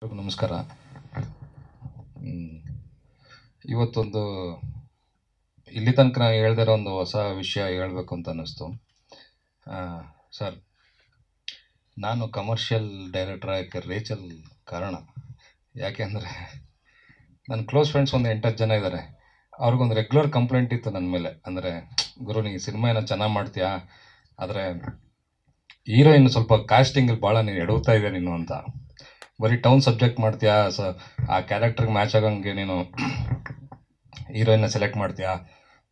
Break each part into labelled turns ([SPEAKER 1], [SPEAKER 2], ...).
[SPEAKER 1] ಎಲ್ರಿಗೂ ನಮಸ್ಕಾರ. ಇವತ್ತೊಂದು ಇಲ್ಲಿ ತನಕ ನಾನು ಹೇಳ್ದಿರೋ ಒಂದು ಹೊಸ ವಿಷಯ ಹೇಳಬೇಕು ಅಂತ ಅನ್ನಿಸ್ತು. ಸರ್, ನಾನು ಕಮರ್ಷಿಯಲ್ ಡೈರೆಕ್ಟರ್ ಆಗೋಕ್ಕೆ ರೇಚಲ್ ಕಾರಣ. ಯಾಕೆಂದರೆ ನನ್ನ ಕ್ಲೋಸ್ ಫ್ರೆಂಡ್ಸ್ ಒಂದು 8-10 ಜನ ಇದ್ದಾರೆ. ಅವ್ರಿಗೊಂದು ರೆಗ್ಯುಲರ್ ಕಂಪ್ಲೇಂಟ್ ಇತ್ತು ನನ್ನ ಮೇಲೆ. ಅಂದರೆ, ಗುರು ನೀ ಸಿನಿಮಾ ಏನೋ ಚೆನ್ನಾಗಿ ಮಾಡ್ತೀಯಾ, ಆದರೆ ಹೀರೋಯಿನ್ ಸ್ವಲ್ಪ ಕಾಸ್ಟಿಂಗಲ್ಲಿ ಭಾಳ ನೀನು ಎಡವ್ತಾ ಇದೆಯಾ ನೀನು ಅಂತ. ಬರೀ ಟೌನ್ ಸಬ್ಜೆಕ್ಟ್ ಮಾಡ್ತೀಯಾ, ಆ ಕ್ಯಾರೆಕ್ಟರ್ಗೆ ಮ್ಯಾಚ್ ಆಗೋಂಗೆ ನೀನು ಹೀರೋಯಿನ್ನ ಸೆಲೆಕ್ಟ್ ಮಾಡ್ತೀಯಾ,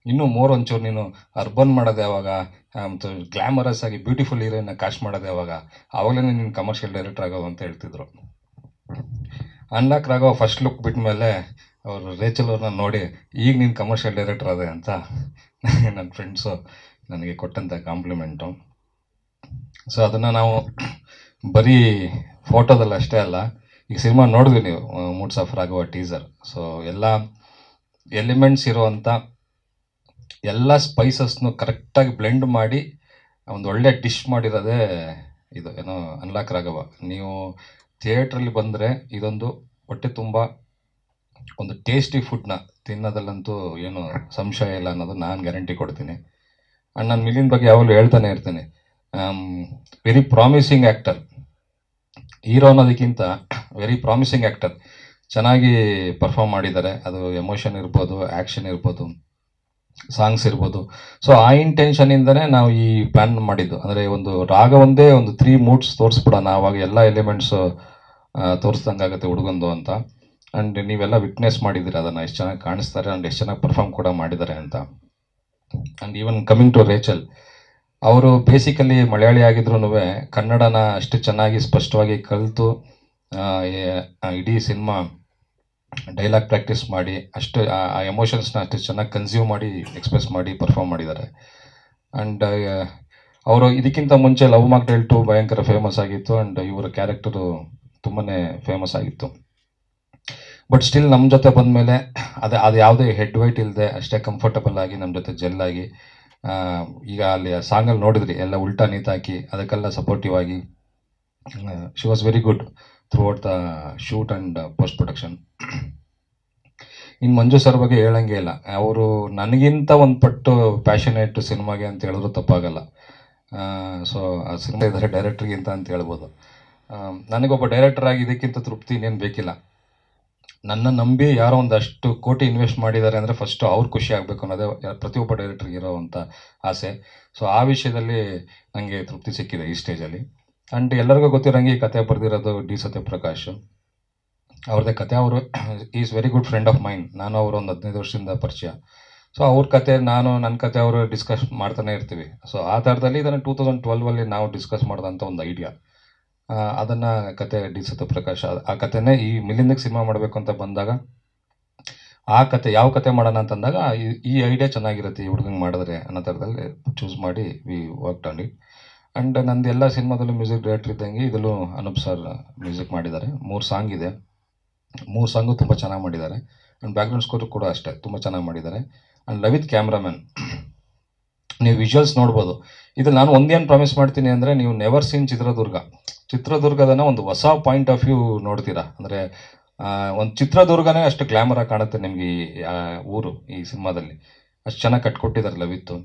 [SPEAKER 1] ಇನ್ನೂ ಒಂಚೂರು ನೀನು ಅರ್ಬನ್ ಮಾಡೋದು ಯಾವಾಗ, ಮತ್ತು ಗ್ಲ್ಯಾಮರಸ್ ಆಗಿ ಬ್ಯೂಟಿಫುಲ್ ಹೀರೋಯಿನ್ನ ಕಾಸ್ಟ್ ಮಾಡೋದು ಯಾವಾಗ, ಆವಾಗಲೇ ನೀನು ಕಮರ್ಷಿಯಲ್ ಡೈರೆಕ್ಟರ್ ಆಗೋ ಅಂತ ಹೇಳ್ತಿದ್ರು. ಅನ್ಲಾಕ್ ರಾಘವ ಫಸ್ಟ್ ಲುಕ್ ಬಿಟ್ಟ ಮೇಲೆ ಅವರು ರೇಚಲ್ ಅವ್ರನ್ನ ನೋಡಿ, ಈಗ ನೀನು ಕಮರ್ಷಿಯಲ್ ಡೈರೆಕ್ಟರ್ ಅದೇ ಅಂತ ನನ್ನ ಫ್ರೆಂಡ್ಸು ನನಗೆ ಕೊಟ್ಟಂಥ ಕಾಂಪ್ಲಿಮೆಂಟು. ಸೊ ಅದನ್ನು ನಾವು ಬರೀ ಫೋಟೋದಲ್ಲಿ ಅಷ್ಟೇ ಅಲ್ಲ, ಈಗ ಸಿನಿಮಾ ನೋಡಿದ್ವಿ ನೀವು, moods of Raghava teaser. So ಎಲ್ಲ ಎಲಿಮೆಂಟ್ಸ್ ಇರೋವಂಥ ಎಲ್ಲ ಸ್ಪೈಸಸ್ನು ಕರೆಕ್ಟಾಗಿ ಬ್ಲೆಂಡ್ ಮಾಡಿ ಒಂದು ಒಳ್ಳೆ ಡಿಶ್ ಮಾಡಿರೋದೇ ಇದು ಏನೋ ಅನ್ಲಾಕ್ ರಾಘವ. ನೀವು ಥಿಯೇಟ್ರಲ್ಲಿ ಬಂದರೆ ಇದೊಂದು ಹೊಟ್ಟೆ ತುಂಬ ಒಂದು ಟೇಸ್ಟಿ ಫುಡ್ನ ತಿನ್ನೋದಲ್ಲಂತೂ ಏನು ಸಂಶಯ ಇಲ್ಲ ಅನ್ನೋದು ನಾನು ಗ್ಯಾರಂಟಿ ಕೊಡ್ತೀನಿ. ಆ್ಯಂಡ್ ನಾನು ಮಿಲಿನ್ ಬಗ್ಗೆ ಯಾವಾಗಲೂ ಹೇಳ್ತಾನೆ ಇರ್ತೀನಿ, ವೆರಿ ಪ್ರಾಮಿಸಿಂಗ್ ಆ್ಯಕ್ಟರ್. ಹೀರೋ ಅನ್ನೋದಕ್ಕಿಂತ ವೆರಿ ಪ್ರಾಮಿಸಿಂಗ್ ಆ್ಯಕ್ಟರ್. ಚೆನ್ನಾಗಿ ಪರ್ಫಾರ್ಮ್ ಮಾಡಿದ್ದಾರೆ. ಅದು ಎಮೋಷನ್ ಇರ್ಬೋದು, ಆ್ಯಕ್ಷನ್ ಇರ್ಬೋದು, ಸಾಂಗ್ಸ್ ಇರ್ಬೋದು. ಸೊ ಆ ಇಂಟೆನ್ಷನಿಂದನೇ ನಾವು ಈ ಪ್ಲ್ಯಾನ್ ಮಾಡಿದ್ದು. ಅಂದರೆ ಒಂದು ರಾಗ ಒಂದೇ ಒಂದು 3 ಮೂಡ್ಸ್ ತೋರಿಸ್ಬಿಡೋಣ, ಆವಾಗ ಎಲ್ಲ ಎಲಿಮೆಂಟ್ಸು ತೋರಿಸ್ದಂಗಾಗುತ್ತೆ ಹುಡುಗಂದು ಅಂತ. ಆ್ಯಂಡ್ ನೀವೆಲ್ಲ ವಿಟ್ನೆಸ್ ಮಾಡಿದ್ದೀರಿ ಅದನ್ನು, ಎಷ್ಟು ಚೆನ್ನಾಗಿ ಕಾಣಿಸ್ತಾರೆ ಆ್ಯಂಡ್ ಎಷ್ಟು ಚೆನ್ನಾಗಿ ಪರ್ಫಾರ್ಮ್ ಕೂಡ ಮಾಡಿದ್ದಾರೆ ಅಂತ. And even coming to Rachel, ಅವರು ಬೇಸಿಕಲಿ ಮಲಯಾಳಿ ಆಗಿದ್ರೂ ಕನ್ನಡನ ಅಷ್ಟು ಚೆನ್ನಾಗಿ ಸ್ಪಷ್ಟವಾಗಿ ಕಲಿತು ಇಡೀ ಸಿನಿಮಾ ಡೈಲಾಗ್ ಪ್ರಾಕ್ಟೀಸ್ ಮಾಡಿ ಅಷ್ಟು ಆ ಎಮೋಷನ್ಸ್ನ ಅಷ್ಟು ಚೆನ್ನಾಗಿ ಕನ್ಸ್ಯೂಮ್ ಮಾಡಿ ಎಕ್ಸ್ಪ್ರೆಸ್ ಮಾಡಿ ಪರ್ಫಾರ್ಮ್ ಮಾಡಿದ್ದಾರೆ. ಆ್ಯಂಡ್ ಅವರು ಇದಕ್ಕಿಂತ ಮುಂಚೆ ಲವ್ ಮಾಕ್ಟೇಲ್ 2 ಭಯಂಕರ ಫೇಮಸ್ ಆಗಿತ್ತು. ಆ್ಯಂಡ್ ಇವರ ಕ್ಯಾರೆಕ್ಟರು ತುಂಬಾ ಫೇಮಸ್ ಆಗಿತ್ತು. ಬಟ್ ಸ್ಟಿಲ್ ನಮ್ಮ ಜೊತೆ ಬಂದಮೇಲೆ ಅದು ಯಾವುದೇ ಹೆಡ್ ವೈಟ್ ಇಲ್ಲದೆ ಅಷ್ಟೇ ಕಂಫರ್ಟಬಲ್ ಆಗಿ ನಮ್ಮ ಜೊತೆ ಜೆಲ್ ಆಗಿ, ಈಗ ಅಲ್ಲಿ ಸಾಂಗಲ್ಲಿ ನೋಡಿದ್ರಿ ಎಲ್ಲ ಉಲ್ಟಾ ನೀತಾಕಿ ಅದಕ್ಕೆಲ್ಲ ಸಪೋರ್ಟಿವ್ ಆಗಿ she was very good throughout the shoot and post production. ಇನ್ನು ಮಂಜು ಸರ್ ಬಗ್ಗೆ ಹೇಳಂಗೆ ಇಲ್ಲ, ಅವರು ನನಗಿಂತ ಒಂದು ಪಟ್ಟು ಪ್ಯಾಷನೇಟ್ ಸಿನಿಮಾಗೆ ಅಂತ ಹೇಳಿದ್ರು ತಪ್ಪಾಗಲ್ಲ. ಸೊ ಆ ಸಿನಿಮಾ ಇದ್ದಾರೆ ಡೈರೆಕ್ಟ್ರಿಗಿಂತ ಅಂತ ಹೇಳ್ಬೋದು. ನನಗೊಬ್ಬ ಡೈರೆಕ್ಟರ್ ಆಗಿ ಇದಕ್ಕಿಂತ ತೃಪ್ತಿ ಇನ್ನೇನು ಬೇಕಿಲ್ಲ. ನನ್ನ ನಂಬಿ ಯಾರೋ ಒಂದಷ್ಟು ಕೋಟಿ ಇನ್ವೆಸ್ಟ್ ಮಾಡಿದ್ದಾರೆ ಅಂದರೆ ಫಸ್ಟು ಅವ್ರು ಖುಷಿ ಆಗಬೇಕು ಅನ್ನೋದೇ ಪ್ರತಿಯೊಬ್ಬ ಡೈರೆಕ್ಟ್ರಿಗೆ ಇರೋವಂಥ ಆಸೆ. ಸೊ ಆ ವಿಷಯದಲ್ಲಿ ನನಗೆ ತೃಪ್ತಿ ಸಿಕ್ಕಿದೆ ಈ ಸ್ಟೇಜಲ್ಲಿ. ಆ್ಯಂಡ್ ಎಲ್ಲರಿಗೂ ಗೊತ್ತಿರೋಂಗೆ ಈ ಕತೆ ಬರೆದಿರೋದು ಡಿ ಸತ್ಯಪ್ರಕಾಶ್ ಅವ್ರದ್ದೇ ಕತೆ. ಅವರು is very good friend of main. ನಾನು ಅವರು ಒಂದು 15 ವರ್ಷದಿಂದ ಪರಿಚಯ. ಸೊ ಅವ್ರ ಕತೆ ನನ್ನ ಕತೆ ಅವರು ಡಿಸ್ಕಸ್ ಮಾಡ್ತಾನೆ ಇರ್ತೀವಿ. ಸೊ ಆ ಥರದಲ್ಲಿ ಇದನ್ನು 2012 ನಾವು ಡಿಸ್ಕಸ್ ಮಾಡಿದಂಥ ಒಂದು ಐಡಿಯಾ, ಅದನ್ನು ಕತೆ ಡಿ ಸತ್ಯಪ್ರಕಾಶ್ ಆ ಕತೆನೇ ಈ ಮಿಲಿಂದಕ್ಕೆ ಸಿನಿಮಾ ಮಾಡಬೇಕು ಅಂತ ಬಂದಾಗ, ಆ ಕತೆ ಯಾವ ಕತೆ ಮಾಡೋಣ ಅಂತಂದಾಗ ಈ ಐಡಿಯಾ ಚೆನ್ನಾಗಿರುತ್ತೆ ಈ ಹುಡುಗಂಗೆ ಮಾಡಿದ್ರೆ ಅನ್ನೋ ಥರದಲ್ಲಿ ಚೂಸ್ ಮಾಡಿ we work on it. And ನಂದು ಎಲ್ಲ ಸಿನಿಮಾದಲ್ಲೂ ಮ್ಯೂಸಿಕ್ ಡೈರೆಕ್ಟರ್ ಇದ್ದಂಗೆ ಇದರಲ್ಲೂ ಅನೂಪ್ ಸರ್ ಮ್ಯೂಸಿಕ್ ಮಾಡಿದ್ದಾರೆ. 3 ಸಾಂಗ್ ಇದೆ. 3 ಸಾಂಗು ತುಂಬ ಚೆನ್ನಾಗಿ ಮಾಡಿದ್ದಾರೆ. ಆ್ಯಂಡ್ ಬ್ಯಾಕ್ಗ್ರೌಂಡ್ ಸ್ಕೋರು ಕೂಡ ಅಷ್ಟೇ ತುಂಬ ಚೆನ್ನಾಗಿ ಮಾಡಿದ್ದಾರೆ. ಆ್ಯಂಡ್ ಲವಿತ್ ಕ್ಯಾಮ್ರಾಮನ್, ನೀವು ವಿಜುವಲ್ಸ್ ನೋಡ್ಬೋದು. ಇದ್ರಲ್ಲಿ ನಾನು ಒಂದೇನು ಪ್ರಾಮಿಸ್ ಮಾಡ್ತೀನಿ ಅಂದರೆ, ನೀವು ನೆವರ್ ಸೀನ್ ಚಿತ್ರದುರ್ಗದನ್ನ ಒಂದು ಹೊಸ ಪಾಯಿಂಟ್ ಆಫ್ ವ್ಯೂ ನೋಡ್ತೀರಾ. ಅಂದರೆ ಒಂದು ಚಿತ್ರದುರ್ಗನೇ ಅಷ್ಟು ಗ್ಲ್ಯಾಮರಾಗಿ ಕಾಣುತ್ತೆ ನಿಮಗೆ ಈ ಊರು ಈ ಸಿನಿಮಾದಲ್ಲಿ. ಅಷ್ಟು ಚೆನ್ನಾಗಿ ಕಟ್ಕೊಟ್ಟಿದ್ದಾರೆ Lavith.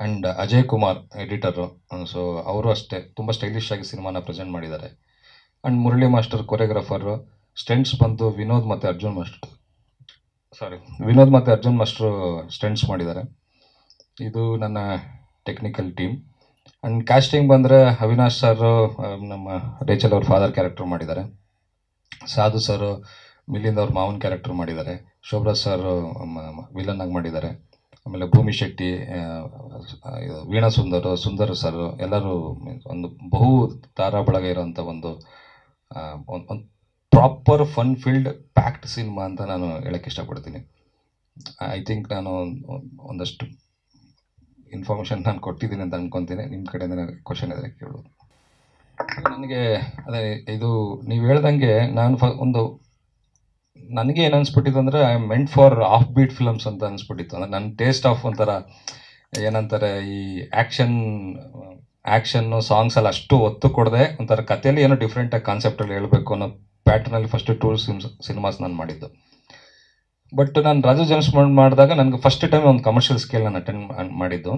[SPEAKER 1] And Ajay Kumar editor, so ಅವರು ಅಷ್ಟೇ ತುಂಬ ಸ್ಟೈಲಿಶ್ ಆಗಿ ಸಿನಿಮಾನ ಪ್ರೆಸೆಂಟ್ ಮಾಡಿದ್ದಾರೆ. And Murali master choreographer. Stunts ಬಂದು ವಿನೋದ್ ಮತ್ತು ಅರ್ಜುನ್ ಮಾಸ್ಟ್ರು ಸ್ಟೆಂಟ್ಸ್ ಮಾಡಿದ್ದಾರೆ. ಇದು ನನ್ನ ಟೆಕ್ನಿಕಲ್ ಟೀಮ್. ಆ್ಯಂಡ್ ಕ್ಯಾಸ್ಟಿಂಗ್ ಬಂದರೆ ಅವಿನಾಶ್ ಸರ್ ನಮ್ಮ ರೇಚಲ್ ಅವ್ರ ಫಾದರ್ ಕ್ಯಾರೆಕ್ಟರ್ ಮಾಡಿದ್ದಾರೆ. ಸಾಧು ಸರ್ ಮಿಲಿಂದ್ ಅವ್ರ ಮಾವನ ಕ್ಯಾರೆಕ್ಟರ್ ಮಾಡಿದ್ದಾರೆ. ಶೋಭರಾಜ್ ಸರ್ ವಿಲನ್ ಆಗಿ ಮಾಡಿದ್ದಾರೆ. ಆಮೇಲೆ ಭೂಮಿ ಶೆಟ್ಟಿ, ವೀಣಾ ಸುಂದರ್ ಸರ್ ಎಲ್ಲರೂ ಒಂದು ಬಹು ತಾರಾ ಬಳಗ ಇರೋಂಥ ಒಂದು proper fun field packed cinema ಅಂತ ನಾನು ಹೇಳೋಕ್ಕೆ ಇಷ್ಟಪಡ್ತೀನಿ. ಐ ಥಿಂಕ್ ನಾನು ಒಂದಷ್ಟು ಇನ್ಫಾರ್ಮೇಷನ್ ನಾನು ಕೊಟ್ಟಿದ್ದೀನಿ ಅಂತ ಅಂದ್ಕೊತೀನಿ. ನಿಮ್ಮ ಕಡೆಯಿಂದ ಕ್ವಶನ್ ಇದ್ದರೆ ಕೇಳೋದು. ನನಗೆ ಅದೇ ಇದು ನೀವು ಹೇಳ್ದಂಗೆ ನನಗೆ ಏನು ಅನಿಸ್ಬಿಟ್ಟಿತ್ತು ಅಂದರೆ, I am meant for off beat films ಅಂತ ಅನಿಸ್ಬಿಟ್ಟಿತ್ತು. ಅಂದರೆ ನನ್ನ ಟೇಸ್ಟ್ ಆಫ್ ಒಂಥರ ಏನಂತಾರೆ, ಈ ಆ್ಯಕ್ಷನ್ನು ಸಾಂಗ್ಸ್ ಎಲ್ಲ ಅಷ್ಟು ಒತ್ತು ಕೊಡದೆ ಒಂಥರ ಕಥೆಯಲ್ಲಿ ಏನೋ ಡಿಫ್ರೆಂಟಾಗಿ ಕಾನ್ಸೆಪ್ಟಲ್ಲಿ ಹೇಳಬೇಕು ಅನ್ನೋ ಪ್ಯಾಟ್ರನಲ್ಲಿ ಫಸ್ಟ್ 2 ಸಿನಿಮಾಸ್ ನಾನು ಮಾಡಿದ್ದು. ಬಟ್ ನಾನು ರಾಜು ಜೇಮ್ಸ್ ಬಾಂಡ್ ಮಾಡಿದಾಗ ನನಗೆ ಫಸ್ಟ್ ಟೈಮ್ ಒಂದು ಕಮರ್ಷಿಯಲ್ ಸ್ಕೇಲ್ ನಾನು ಅಟೆಂಡ್ ಮಾಡಿದ್ದು.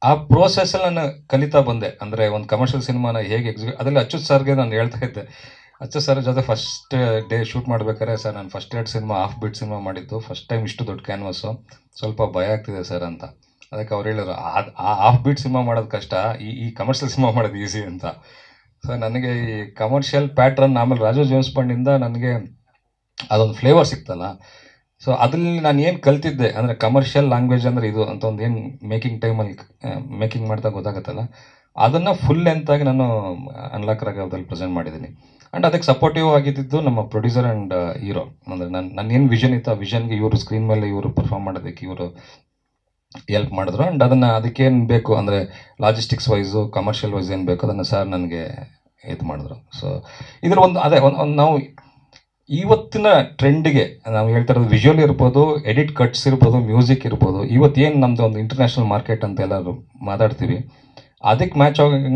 [SPEAKER 1] ಆ ಪ್ರೋಸೆಸ್ಸಲ್ಲಿ ನಾನು ಕಲಿತಾ ಬಂದೆ. ಅಂದರೆ ಒಂದು ಕಮರ್ಷಿಯಲ್ ಸಿನಿಮಾನ ಹೇಗೆ ಅದರಲ್ಲಿ ಅಚ್ಯುತ್ ಸರ್ಗೆ ನಾನು ಹೇಳ್ತಾ ಇದ್ದೆ, ಅಚ್ಯುತ್ ಸರ್ ಜೊತೆ ಫಸ್ಟ್ ಡೇ ಶೂಟ್ ಮಾಡ್ಬೇಕಾದ್ರೆ, ಸರ್ ನಾನು first 2 cinema half beat cinema ಮಾಡಿದ್ದು, ಫಸ್ಟ್ ಟೈಮ್ ಇಷ್ಟು ದೊಡ್ಡ ಕ್ಯಾನ್ವಸ್ಸು, ಸ್ವಲ್ಪ ಭಯ ಆಗ್ತಿದೆ ಸರ್ ಅಂತ. ಅದಕ್ಕೆ ಅವ್ರು ಹೇಳಿದ್ರು, ಆ ಹಾಫ್ ಬೀಟ್ ಸಿನಿಮಾ ಮಾಡೋದು ಕಷ್ಟ, ಈ ಕಮರ್ಷಿಯಲ್ ಸಿನಿಮಾ ಮಾಡೋದು ಈಸಿ ಅಂತ. ಸೊ ನನಗೆ ಈ ಕಮರ್ಷಿಯಲ್ ಪ್ಯಾಟ್ರನ್, ಆಮೇಲೆ ರಾಜು ಜೇಮ್ಸ್ ಬಾಂಡಿಂದ ನನಗೆ ಅದೊಂದು ಫ್ಲೇವರ್ ಸಿಕ್ತಲ್ಲ. ಸೊ ಅದ್ರಲ್ಲಿ ನಾನು ಏನು ಕಲ್ತಿದ್ದೆ ಅಂದರೆ ಕಮರ್ಷಿಯಲ್ ಲ್ಯಾಂಗ್ವೇಜ್ ಅಂದರೆ ಇದು ಅಂತ ಒಂದು ಏನು ಮೇಕಿಂಗ್ ಮೇಕಿಂಗ್ ಮಾಡ್ತಾ ಗೊತ್ತಾಗುತ್ತಲ್ಲ, ಅದನ್ನು ಫುಲ್ ಲೆಂತಾಗಿ ನಾನು ಅನ್ಲಾಕ್ ರಾಘವದಲ್ಲಿ ಪ್ರೆಸೆಂಟ್ ಮಾಡಿದ್ದೀನಿ. ಆ್ಯಂಡ್ ಅದಕ್ಕೆ ಸಪೋರ್ಟಿವ್ ಆಗಿದ್ದು ನಮ್ಮ ಪ್ರೊಡ್ಯೂಸರ್ ಆ್ಯಂಡ್ ಹೀರೋ. ಅಂದರೆ ನನ್ನ ಏನು ವಿಷನ್ ಇತ್ತು, ಆ ವಿಷನ್ಗೆ ಇವರು ಸ್ಕ್ರೀನ್ ಮೇಲೆ ಇವರು ಪರ್ಫಾರ್ಮ್ ಮಾಡೋದಕ್ಕೆ ಇವರು ಎಲ್ಪ್ ಮಾಡಿದ್ರು. ಆ್ಯಂಡ್ ಅದಕ್ಕೇನು ಬೇಕು ಅಂದರೆ ಲಾಜಿಸ್ಟಿಕ್ಸ್ ವೈಸು, ಕಮರ್ಷಿಯಲ್ ವೈಸ್ ಏನು ಬೇಕು ಅದನ್ನು ಸರ್ ನನಗೆ ಇದು ಮಾಡಿದ್ರು. ಸೊ ಇದ್ರ ಒಂದು ನಾವು ಇವತ್ತಿನ ಟ್ರೆಂಡ್ಗೆ ನಾವು ಹೇಳ್ತಾ ಇರೋದು ವಿಜುವಲ್ ಇರ್ಬೋದು, ಎಡಿಟ್ ಕಟ್ಸ್ ಇರ್ಬೋದು, ಮ್ಯೂಸಿಕ್ ಇರ್ಬೋದು, ಇವತ್ತೇನು ನಮ್ಮದು ಒಂದು ಇಂಟರ್ನ್ಯಾಷನಲ್ ಮಾರ್ಕೆಟ್ ಅಂತ ಎಲ್ಲರೂ ಮಾತಾಡ್ತೀವಿ, ಅದಕ್ಕೆ ಮ್ಯಾಚ್ ಆಗಂಗೆ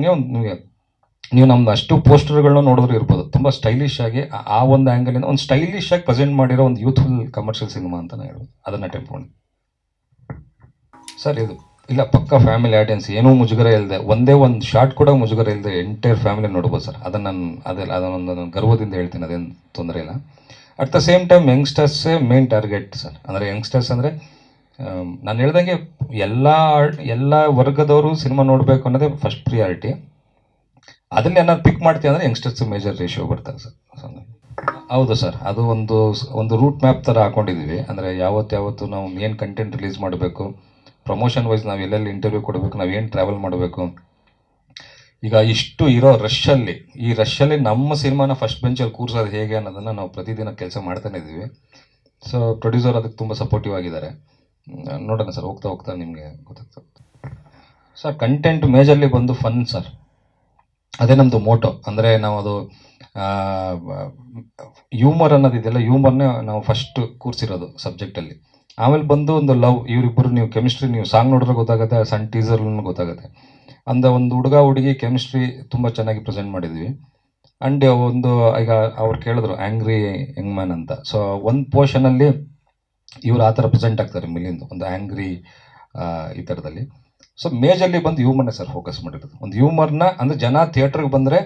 [SPEAKER 1] ನೀವು ನಮ್ದು ಅಷ್ಟು ಪೋಸ್ಟರ್ಗಳನ್ನ ನೋಡಿದ್ರು ಇರ್ಬೋದು, ತುಂಬ ಸ್ಟೈಲಿಶ್ ಆಗಿ ಆ ಒಂದು ಆ್ಯಂಗಲಿಂದ ಒಂದು ಸ್ಟೈಲಿಶ್ ಆಗಿ ಪ್ರೆಸೆಂಟ್ ಮಾಡಿರೋ ಒಂದು ಯೂತ್ಫುಲ್ ಕಮರ್ಷಿಯಲ್ ಸಿನಿಮಾ ಅಂತಲೇ ಹೇಳ್ಬೋದು. ಅದನ್ನು ಅಟೆಂಪ್ಟ್ ಮಾಡಿ ಸರ್. ಇದು ಇಲ್ಲ, ಪಕ್ಕ ಫ್ಯಾಮಿಲಿ ಆಡಿಯನ್ಸ್, ಏನೂ ಮುಜುಗರ ಇಲ್ಲದೆ, ಒಂದೇ ಒಂದು ಶಾರ್ಟ್ ಕೂಡ ಮುಜುಗರ ಇಲ್ಲದೆ ಎಂಟೈರ್ ಫ್ಯಾಮಿಲಿ ನೋಡ್ಬೋದು ಸರ್. ಅದನ್ನೊಂದು ಗರ್ವದಿಂದ ಹೇಳ್ತೀನಿ, ಅದೇನು ತೊಂದರೆ ಇಲ್ಲ. ಅಟ್ ದ ಸೇಮ್ ಟೈಮ್ ಯಂಗ್ಸ್ಟರ್ಸೇ ಮೇನ್ ಟಾರ್ಗೆಟ್ ಸರ್. ಅಂದರೆ ಯಂಗ್ಸ್ಟರ್ಸ್ ಅಂದರೆ ನಾನು ಹೇಳ್ದಂಗೆ ಎಲ್ಲ ವರ್ಗದವರು ಸಿನಿಮಾ ನೋಡಬೇಕು ಅನ್ನೋದೇ ಫಸ್ಟ್ ಪ್ರಿಯಾರಿಟಿ. ಅದನ್ನೇ ನಾನು ಪಿಕ್ ಮಾಡ್ತೀವಿ ಅಂದರೆ ಯಂಗ್ಸ್ಟರ್ಸ್ ಮೇಜರ್ ರೇಷಿಯೋ ಬರ್ತಾರೆ ಸರ್. ಹೌದು ಸರ್, ಅದು ಒಂದು ರೂಟ್ ಮ್ಯಾಪ್ ಥರ ಹಾಕೊಂಡಿದ್ದೀವಿ. ಅಂದರೆ ಯಾವತ್ತು ನಾವು ಏನು ಕಂಟೆಂಟ್ ರಿಲೀಸ್ ಮಾಡಬೇಕು, ಪ್ರಮೋಷನ್ ವೈಸ್ ನಾವು ಎಲ್ಲೆಲ್ಲಿ ಇಂಟರ್ವ್ಯೂ ಕೊಡಬೇಕು, ನಾವು ಏನು ಟ್ರಾವೆಲ್ ಮಾಡಬೇಕು. ಈಗ ಇಷ್ಟು ಇರೋ ಈ ರಶ್ಶಲ್ಲಿ ನಮ್ಮ ಸಿನಿಮಾನ ಫಸ್ಟ್ ಬೆಂಚಲ್ಲಿ ಕೂರಿಸೋದು ಹೇಗೆ ಅನ್ನೋದನ್ನು ನಾವು ಪ್ರತಿದಿನ ಕೆಲಸ ಮಾಡ್ತಾನೆ ಇದ್ದೀವಿ. ಸೊ ಪ್ರೊಡ್ಯೂಸರ್ ಅದಕ್ಕೆ ತುಂಬ ಸಪೋರ್ಟಿವ್ ಆಗಿದ್ದಾರೆ. ನೋಡೋಣ ಸರ್, ಹೋಗ್ತಾ ನಿಮಗೆ ಗೊತ್ತಾಗ್ತದೆ ಸರ್. ಕಂಟೆಂಟ್ ಮೇಜರ್ಲಿ ಬಂದು ಫನ್ ಸರ್, ಅದೇ ನಮ್ಮದು ಮೋಟೋ. ಅಂದರೆ ನಾವು ಅದು ಹ್ಯೂಮರ್ ಅನ್ನೋದಿದೆಯಲ್ಲ, ಹ್ಯೂಮರ್ನೇ ನಾವು ಫಸ್ಟ್ ಕೂರಿಸಿರೋದು ಸಬ್ಜೆಕ್ಟಲ್ಲಿ. ಆಮೇಲೆ ಬಂದು ಒಂದು ಲವ್, ಇವರಿಬ್ಬರು ನೀವು ಕೆಮಿಸ್ಟ್ರಿ, ನೀವು ಸಾಂಗ್ ನೋಡಿದ್ರೆ ಗೊತ್ತಾಗುತ್ತೆ, ಸಣ್ಣ ಟೀಸರ್ಲೂ ಗೊತ್ತಾಗುತ್ತೆ. ಒಂದು ಹುಡುಗ ಹುಡುಗಿ ಕೆಮಿಸ್ಟ್ರಿ ತುಂಬ ಚೆನ್ನಾಗಿ ಪ್ರೆಸೆಂಟ್ ಮಾಡಿದ್ವಿ. ಆ್ಯಂಡ್ ಈಗ ಅವ್ರು ಕೇಳಿದ್ರು ಆ್ಯಂಗ್ರಿ ಯಂಗ್ ಮ್ಯಾನ್ ಅಂತ. ಸೊ ಒಂದು ಪೋರ್ಷನಲ್ಲಿ ಇವ್ರು ಆ ಥರ ಪ್ರೆಸೆಂಟ್ ಆಗ್ತಾರೆ, ಮಿಲಿಂದು ಒಂದು ಆ್ಯಂಗ್ರಿ ಈ ಥರದಲ್ಲಿ. ಸೊ ಮೇಜರ್ಲಿ ಬಂದು ಹ್ಯೂಮರ್ನೇ ಸರ್ ಫೋಕಸ್ ಮಾಡಿರೋದು. ಒಂದು ಹ್ಯೂಮರ್ನ ಅಂದರೆ ಜನ ಥಿಯೇಟ್ರಿಗೆ ಬಂದರೆ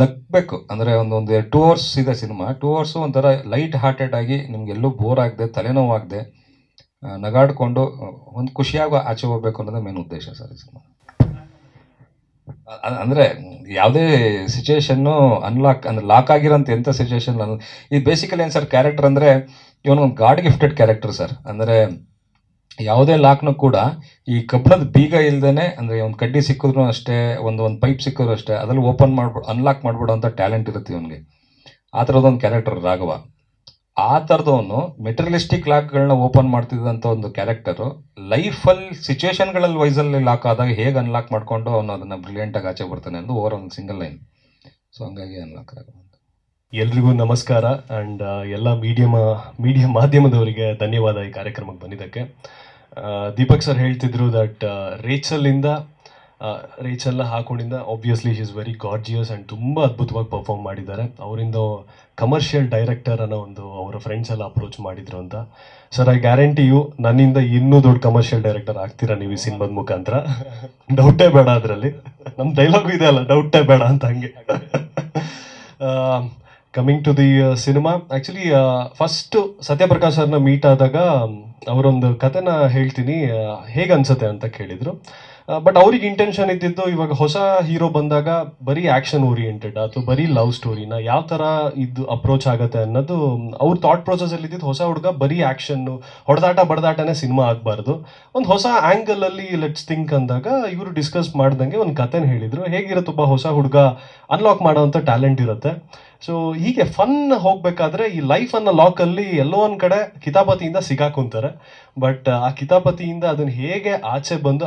[SPEAKER 1] ನಗ್ಬೇಕು. ಅಂದರೆ ಒಂದು 2 ಅವರ್ಸ್ ಇದೆ ಸಿನಿಮಾ. 2 ಅವರ್ಸು ಒಂಥರ ಲೈಟ್ ಹಾರ್ಟೆಡ್ ಆಗಿ ನಿಮಗೆಲ್ಲೂ ಬೋರ್ ಆಗದೆ, ತಲೆನೋವಾಗದೆ, ನಗಾಡಿಕೊಂಡು ಒಂದು ಖುಷಿಯಾಗಿ ಆಚೆ ಹೋಗ್ಬೇಕು ಅನ್ನೋದೇ ಮೇನ್ ಉದ್ದೇಶ ಸರ್ ಈ ಸಿನಿಮಾ. ಅಂದರೆ ಯಾವುದೇ ಸಿಚುವೇಶನ್ನು ಲಾಕ್ ಆಗಿರೋಂಥ ಎಂಥ ಸಿಚುವೇಶನ್ ಇದು ಬೇಸಿಕಲಿ ಏನು ಸರ್, ಕ್ಯಾರೆಕ್ಟರ್ ಅಂದರೆ ಇವನೊಂದು ಗಾಡ್ ಗಿಫ್ಟೆಡ್ ಕ್ಯಾರೆಕ್ಟರ್ ಸರ್. ಅಂದರೆ ಯಾವುದೇ ಲಾಕ್ನೂ ಕೂಡ ಈ ಕಬ್ಬಣದ ಬೀಗ ಇಲ್ದೇ, ಅಂದರೆ ಒಂದು ಕಡ್ಡಿ ಸಿಕ್ಕಿದ್ರು ಅಷ್ಟೇ, ಒಂದು ಪೈಪ್ ಸಿಕ್ಕಿದ್ರು ಅಷ್ಟೇ, ಅದ್ರಲ್ಲಿ ಓಪನ್ ಮಾಡ್ಬಿಡು, ಅನ್ಲಾಕ್ ಮಾಡ್ಬಿಡೋ ಅಂತ ಟ್ಯಾಲೆಂಟ್ ಇರುತ್ತೆ ಇವನಿಗೆ. ಆ ಥರದೊಂದು ಕ್ಯಾರೆಕ್ಟರ್ ರಾಘವ. ಆ ಥರದವನು ಮೆಟೀರಿಯಲಿಸ್ಟಿಕ್ ಲಾಕ್ಗಳನ್ನ ಓಪನ್ ಮಾಡ್ತಿದ್ದಂಥ ಒಂದು ಕ್ಯಾರೆಕ್ಟರು ಲೈಫಲ್ಲಿ ಸಿಚುವೇಶನ್ಗಳಲ್ಲಿ ವೈಸಲ್ಲಿ ಲಾಕ್ ಆದಾಗ ಹೇಗೆ ಅನ್ಲಾಕ್ ಮಾಡಿಕೊಂಡು ಅವನು ಅದನ್ನು ಬ್ರಿಲಿಯಂಟಾಗಿ ಆಚೆ ಬರ್ತಾನೆ ಅನ್ನೋದು ಓವರ್ ಒಂದು ಸಿಂಗಲ್ ಲೈನ್. ಸೊ ಹಂಗಾಗಿ ಅನ್ಲಾಕ್ ರಾಘವ.
[SPEAKER 2] ಎಲ್ರಿಗೂ ನಮಸ್ಕಾರ. ಆ್ಯಂಡ್ ಎಲ್ಲ ಮೀಡಿಯಾ ಮಾಧ್ಯಮದವರಿಗೆ ಧನ್ಯವಾದ ಈ ಕಾರ್ಯಕ್ರಮಕ್ಕೆ ಬಂದಿದ್ದಕ್ಕೆ. ದೀಪಕ್ ಸರ್ ಹೇಳ್ತಿದ್ರು ದಟ್ ರೇಚಲ್ನ ಹಾಕೊಂಡಿಂದ obviously she is very gorgeous and ತುಂಬ ಅದ್ಭುತವಾಗಿ ಪರ್ಫಾರ್ಮ್ ಮಾಡಿದ್ದಾರೆ. ಅವರಿಂದ ಕಮರ್ಷಿಯಲ್ ಡೈರೆಕ್ಟರ್ ಅನ್ನೋ ಒಂದು ಅವರ ಫ್ರೆಂಡ್ಸ್ ಎಲ್ಲ ಅಪ್ರೋಚ್ ಮಾಡಿದ್ರು ಅಂತ. ಸರ್ ಐ ಗ್ಯಾರಂಟಿ ಯು, ನನ್ನಿಂದ ಇನ್ನೂ ದೊಡ್ಡ ಕಮರ್ಷಿಯಲ್ ಡೈರೆಕ್ಟರ್ ಆಗ್ತೀರಾ ನೀವು ಈ ಸಿನಿಮಾದ ಮುಖಾಂತರ, ಡೌಟೇ ಬೇಡ. ಅದರಲ್ಲಿ ನಮ್ಮ ಡೈಲಾಗು ಇದೆ ಅಲ್ಲ, ಡೌಟೇ ಬೇಡ ಅಂತ. ಹಂಗೆ coming to the cinema, actually first Satyaprakash ಸರ್ನ ಮೀಟ್ ಆದಾಗ ಅವರೊಂದು ಕಥೆನ ಹೇಳ್ತೀನಿ, ಹೇಗೆ ಅನ್ಸುತ್ತೆ ಅಂತ ಕೇಳಿದರು. ಬಟ್ ಅವ್ರಿಗೆ ಇಂಟೆನ್ಷನ್ ಇದ್ದಿದ್ದು, ಇವಾಗ ಹೊಸ ಹೀರೋ ಬಂದಾಗ ಬರೀ ಆ್ಯಕ್ಷನ್ ಓರಿಯೆಂಟೆಡ್ ಅಥವಾ ಬರೀ ಲವ್ ಸ್ಟೋರಿನ ಯಾವ ಥರ ಇದು ಅಪ್ರೋಚ್ ಆಗುತ್ತೆ ಅನ್ನೋದು ಅವ್ರ ಥಾಟ್ ಪ್ರೊಸೆಸಲ್ಲಿ ಇದ್ದಿದ್ದು. ಹೊಸ ಹುಡುಗ ಬರೀ ಆ್ಯಕ್ಷನ್ನು, ಬಡದಾಟನೇ ಸಿನಿಮಾ ಆಗಬಾರ್ದು, ಒಂದು ಹೊಸ ಆ್ಯಂಗಲಲ್ಲಿ ಲೆಟ್ಸ್ ಥಿಂಕ್ ಅಂದಾಗ ಇವರು ಡಿಸ್ಕಸ್ ಮಾಡ್ದಂಗೆ ಒಂದು ಕಥೆನ ಹೇಳಿದರು. ಹೇಗಿರುತ್ತೆ, ಒಬ್ಬ ಹೊಸ ಹುಡುಗ ಅನ್ಲಾಕ್ ಮಾಡೋವಂಥ ಟ್ಯಾಲೆಂಟ್ ಇರುತ್ತೆ. ಸೊ ಹೀಗೆ ಫನ್ ಹೋಗಬೇಕಾದ್ರೆ ಈ ಲೈಫ್ ಅನ್ನೋ ಲಾಕಲ್ಲಿ ಎಲ್ಲೋ ಒಂದು ಕಡೆ ಕಿತಾಪತಿಯಿಂದ ಸಿಗಾಕೊಂತಾರೆ. ಬಟ್ ಆ ಕಿತಾಪತಿಯಿಂದ ಅದನ್ನು ಹೇಗೆ ಆಚೆ ಬಂದು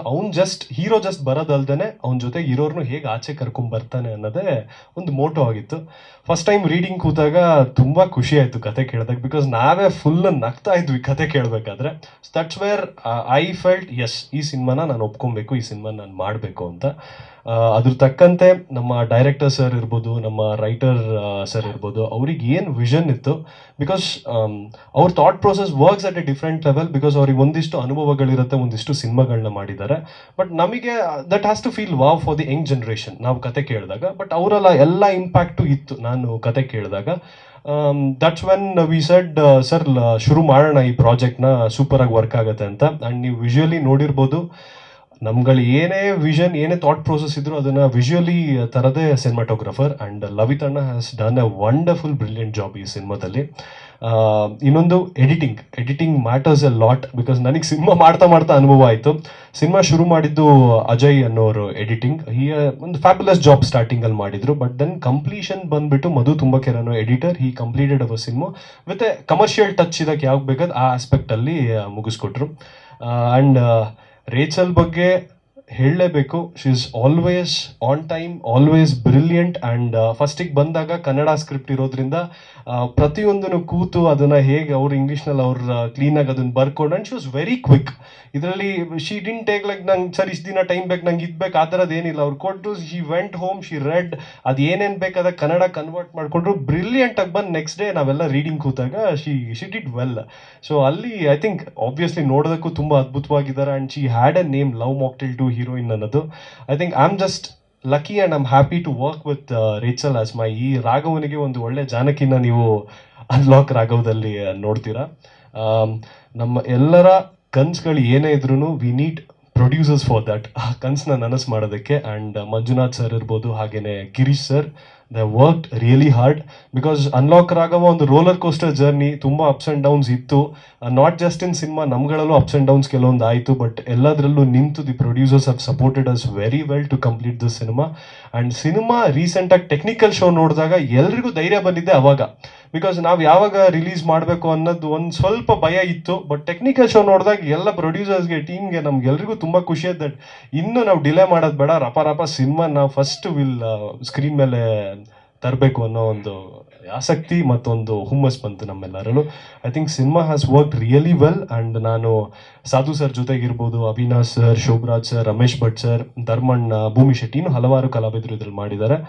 [SPEAKER 2] ಹೀರೋ ಜಸ್ಟ್ ಬರೋದಲ್ದೇ ಅವನ ಜೊತೆ ಇರೋರ್ನು ಹೇಗೆ ಆಚೆ ಕರ್ಕೊಂಬರ್ತಾನೆ ಅನ್ನೋದೇ ಒಂದು ಮೋಟೋ ಆಗಿತ್ತು. ಫಸ್ಟ್ ಟೈಮ್ ರೀಡಿಂಗ್ ಕೂತಾಗ ತುಂಬ ಖುಷಿ ಆಯಿತು ಕತೆ ಕೇಳಿದಾಗ, ಬಿಕಾಸ್ ನಾವೇ ಫುಲ್ ನಗ್ತಾ ಇದ್ವಿ ಕತೆ ಕೇಳಬೇಕಾದ್ರೆ. That's where I felt yes, ಈ ಸಿನಿಮಾನ ನಾನು ಒಪ್ಕೊಬೇಕು, ಈ ಸಿನಿಮಾ ನಾನು ಮಾಡಬೇಕು ಅಂತ. ಅದ್ರ ತಕ್ಕಂತೆ ನಮ್ಮ ಡೈರೆಕ್ಟರ್ ಸರ್ ಇರ್ಬೋದು, ನಮ್ಮ ರೈಟರ್ ಸರ್ ಇರ್ಬೋದು, ಅವ್ರಿಗೆ ಏನು ವಿಷನ್ ಇತ್ತು, ಬಿಕಾಸ್ ಅವ್ರ thought process works at a different level, because ಅವ್ರಿಗೆ ಒಂದಿಷ್ಟು ಅನುಭವಗಳಿರುತ್ತೆ, ಒಂದಿಷ್ಟು ಸಿನಿಮಾಗಳನ್ನ ಮಾಡಿದ್ದಾರೆ. ಬಟ್ ನಮಗೆ that has to feel wow for the young generation ನಾವು ಕತೆ ಕೇಳಿದಾಗ. ಬಟ್ ಅವರೆಲ್ಲ ಎಲ್ಲ ಇಂಪ್ಯಾಕ್ಟು ಇತ್ತು ನಾನು ಕತೆ ಕೇಳಿದಾಗ. That's when we said sir ಶುರು ಮಾಡೋಣ ಈ ಪ್ರಾಜೆಕ್ಟ್ನ, ಸೂಪರಾಗಿ ವರ್ಕ್ ಆಗುತ್ತೆ ಅಂತ. ಆ್ಯಂಡ್ ನೀವು ವಿಜುವಲಿ ನೋಡಿರ್ಬೋದು, ನಮ್ಗಳು ಏನೇ ವಿಷನ್, ಏನೇ ಥಾಟ್ ಪ್ರೋಸೆಸ್ ಇದ್ರು ಅದನ್ನ ವಿಜುವಲಿ ತರದೇ ಸಿನಿಮಾಟೋಗ್ರಫರ್. ಆ್ಯಂಡ್ ಲವಿತಣ್ಣ has done a wonderful brilliant job ಈ ಸಿನಿಮಾದಲ್ಲಿ. ಇನ್ನೊಂದು editing matters a lot, because ನನಗೆ ಸಿನಿಮಾ ಮಾಡ್ತಾ ಅನುಭವ ಆಯಿತು. ಸಿನಿಮಾ ಶುರು ಮಾಡಿದ್ದು ಅಜಯ್ ಅನ್ನೋರು ಎಡಿಟಿಂಗ್, ಒಂದು ಫ್ಯಾಬ್ಯುಲಸ್ ಜಾಬ್ ಸ್ಟಾರ್ಟಿಂಗಲ್ಲಿ ಮಾಡಿದ್ರು. ಬಟ್ ದೆನ್ ಕಂಪ್ಲೀಷನ್ ಬಂದ್ಬಿಟ್ಟು ಮಧು ತುಂಬಕೆರೆ ಅನ್ನೋ editor, he completed our cinema with a commercial touch ಇದಕ್ಕೆ ಯಾವಾಗ ಬೇಕಾದ ಆ ಆಸ್ಪೆಕ್ಟಲ್ಲಿ ಮುಗಿಸ್ಕೊಟ್ರು. ಆ್ಯಂಡ್ ರೇಚಲ್ ಬಗ್ಗೆ ಹೇಳಲೇಬೇಕು, she is always on time, always brilliant. And ಫಸ್ಟಿಗೆ ಬಂದಾಗ ಕನ್ನಡ ಸ್ಕ್ರಿಪ್ಟ್ ಇರೋದ್ರಿಂದ ಪ್ರತಿಯೊಂದನ್ನು ಕೂತು ಅದನ್ನು ಹೇಗೆ ಅವ್ರು ಇಂಗ್ಲೀಷ್ನಲ್ಲಿ ಅವ್ರು ಕ್ಲೀನಾಗಿ ಅದನ್ನು ಬರ್ಕೊಂಡು, and she was very quick. ಇದರಲ್ಲಿ ಶಿ ಡಿಂಟ್ ಟೇಕ್ ಲೈಕ್ ನಂಗೆ ಸರ್ ಇಷ್ಟು ದಿನ ಟೈಮ್ ಬೇಕು, ನಂಗೆ ಇದು ಬೇಕು, ಆ ಥರದ್ದು ಏನಿಲ್ಲ. ಅವ್ರು ಕೊಟ್ಟು she went home, she read, ಅದು ಏನೇನು ಬೇಕಾದ ಕನ್ನಡ ಕನ್ವರ್ಟ್ ಮಾಡಿಕೊಂಡ್ರು ಬ್ರಿಲಿಯಂಟಾಗಿ ಬಂದು ನೆಕ್ಸ್ಟ್ ಡೇ ನಾವೆಲ್ಲ ರೀಡಿಂಗ್ ಕೂತಾಗ ಶಿ ಡಿಡ್ ವೆಲ್. ಸೊ ಅಲ್ಲಿ ಐ ಥಿಂಕ್ ಆಬ್ವಿಯಸ್ಲಿ ನೋಡೋದಕ್ಕೂ ತುಂಬ ಅದ್ಭುತವಾಗಿದ್ದಾರೆ. And she had a name, love mocktail to heroine ಅನ್ನೋದು. I think I am just lucky and I'm happy to work with Rachel as my. ಈ ರಾಘವನಿಗೆ ಒಂದು ಒಳ್ಳೆ ಜಾನಕಿನ ನೀವು ಅನ್ಲಾಕ್ ರಾಘವದಲ್ಲಿ ನೋಡ್ತೀರಾ. ನಮ್ಮ ಎಲ್ಲರ ಕನ್ಸುಗಳು ಏನೇ ಇದ್ರೂ we need producers for that, ಆ ಕನ್ಸನ್ನ ನನಸು ಮಾಡೋದಕ್ಕೆ. ಆ್ಯಂಡ್ ಮಂಜುನಾಥ್ ಸರ್ ಇರ್ಬೋದು, ಹಾಗೆಯೇ Girish sir, they worked really hard. Because unlock Raghava ಒಂದು ರೋಲರ್ ಕೋಸ್ಟರ್ ಜರ್ನಿ, ತುಂಬ ಅಪ್ಸ್ ಆ್ಯಂಡ್ ಡೌನ್ಸ್ ಇತ್ತು. ನಾಟ್ ಜಸ್ಟ್ ಇನ್ ಸಿನಿಮಾ, ನಮ್ಗಳಲ್ಲೂ ಅಪ್ಸ್ ಆ್ಯಂಡ್ ಡೌನ್ಸ್ ಕೆಲವೊಂದು ಆಯಿತು. ಬಟ್ ಎಲ್ಲದರಲ್ಲೂ ನಿಂತು the producers have supported us very well to complete this cinema. And cinema ರೀಸೆಂಟಾಗಿ technical show ನೋಡಿದಾಗ ಎಲ್ರಿಗೂ ಧೈರ್ಯ ಬಂದಿದ್ದೆ ಅವಾಗ. ಬಿಕಾಸ್ ನಾವು ಯಾವಾಗ ರಿಲೀಸ್ ಮಾಡಬೇಕು ಅನ್ನೋದು ಒಂದು ಸ್ವಲ್ಪ ಭಯ ಇತ್ತು. ಬಟ್ ಟೆಕ್ನಿಕಲ್ ಶೋ ನೋಡಿದಾಗ ಎಲ್ಲ ಪ್ರೊಡ್ಯೂಸರ್ಸ್ಗೆ, ಟೀಮ್ಗೆ, ನಮ್ಗೆಲ್ರಿಗೂ ತುಂಬ ಖುಷಿ ಆಯ್ತು ದಟ್ ಇನ್ನೂ ನಾವು ಡಿಲೇ ಮಾಡೋದು ಬೇಡ, ರಪ ಸಿನಿಮಾ ನಾವು ಫಸ್ಟ್ ವಿಲ್ ಸ್ಕ್ರೀನ್ ಮೇಲೆ ತರಬೇಕು ಅನ್ನೋ ಒಂದು ಆಸಕ್ತಿ ಮತ್ತೊಂದು ಹುಮ್ಮಸ್ ಬಂತು ನಮ್ಮೆಲ್ಲರಲ್ಲೂ. I think cinema has work really well. And ನಾನು ಸಾಧು ಸರ್ ಜೊತೆಗಿರ್ಬೋದು, Avinash sir, Shobharaj sir, Ramesh Bhat sir, Dharmanna, Bhoomi Shetty, ಇನ್ನೂ ಹಲವಾರು ಕಲಾವಿದರು ಇದ್ರಲ್ಲಿ ಮಾಡಿದ್ದಾರೆ.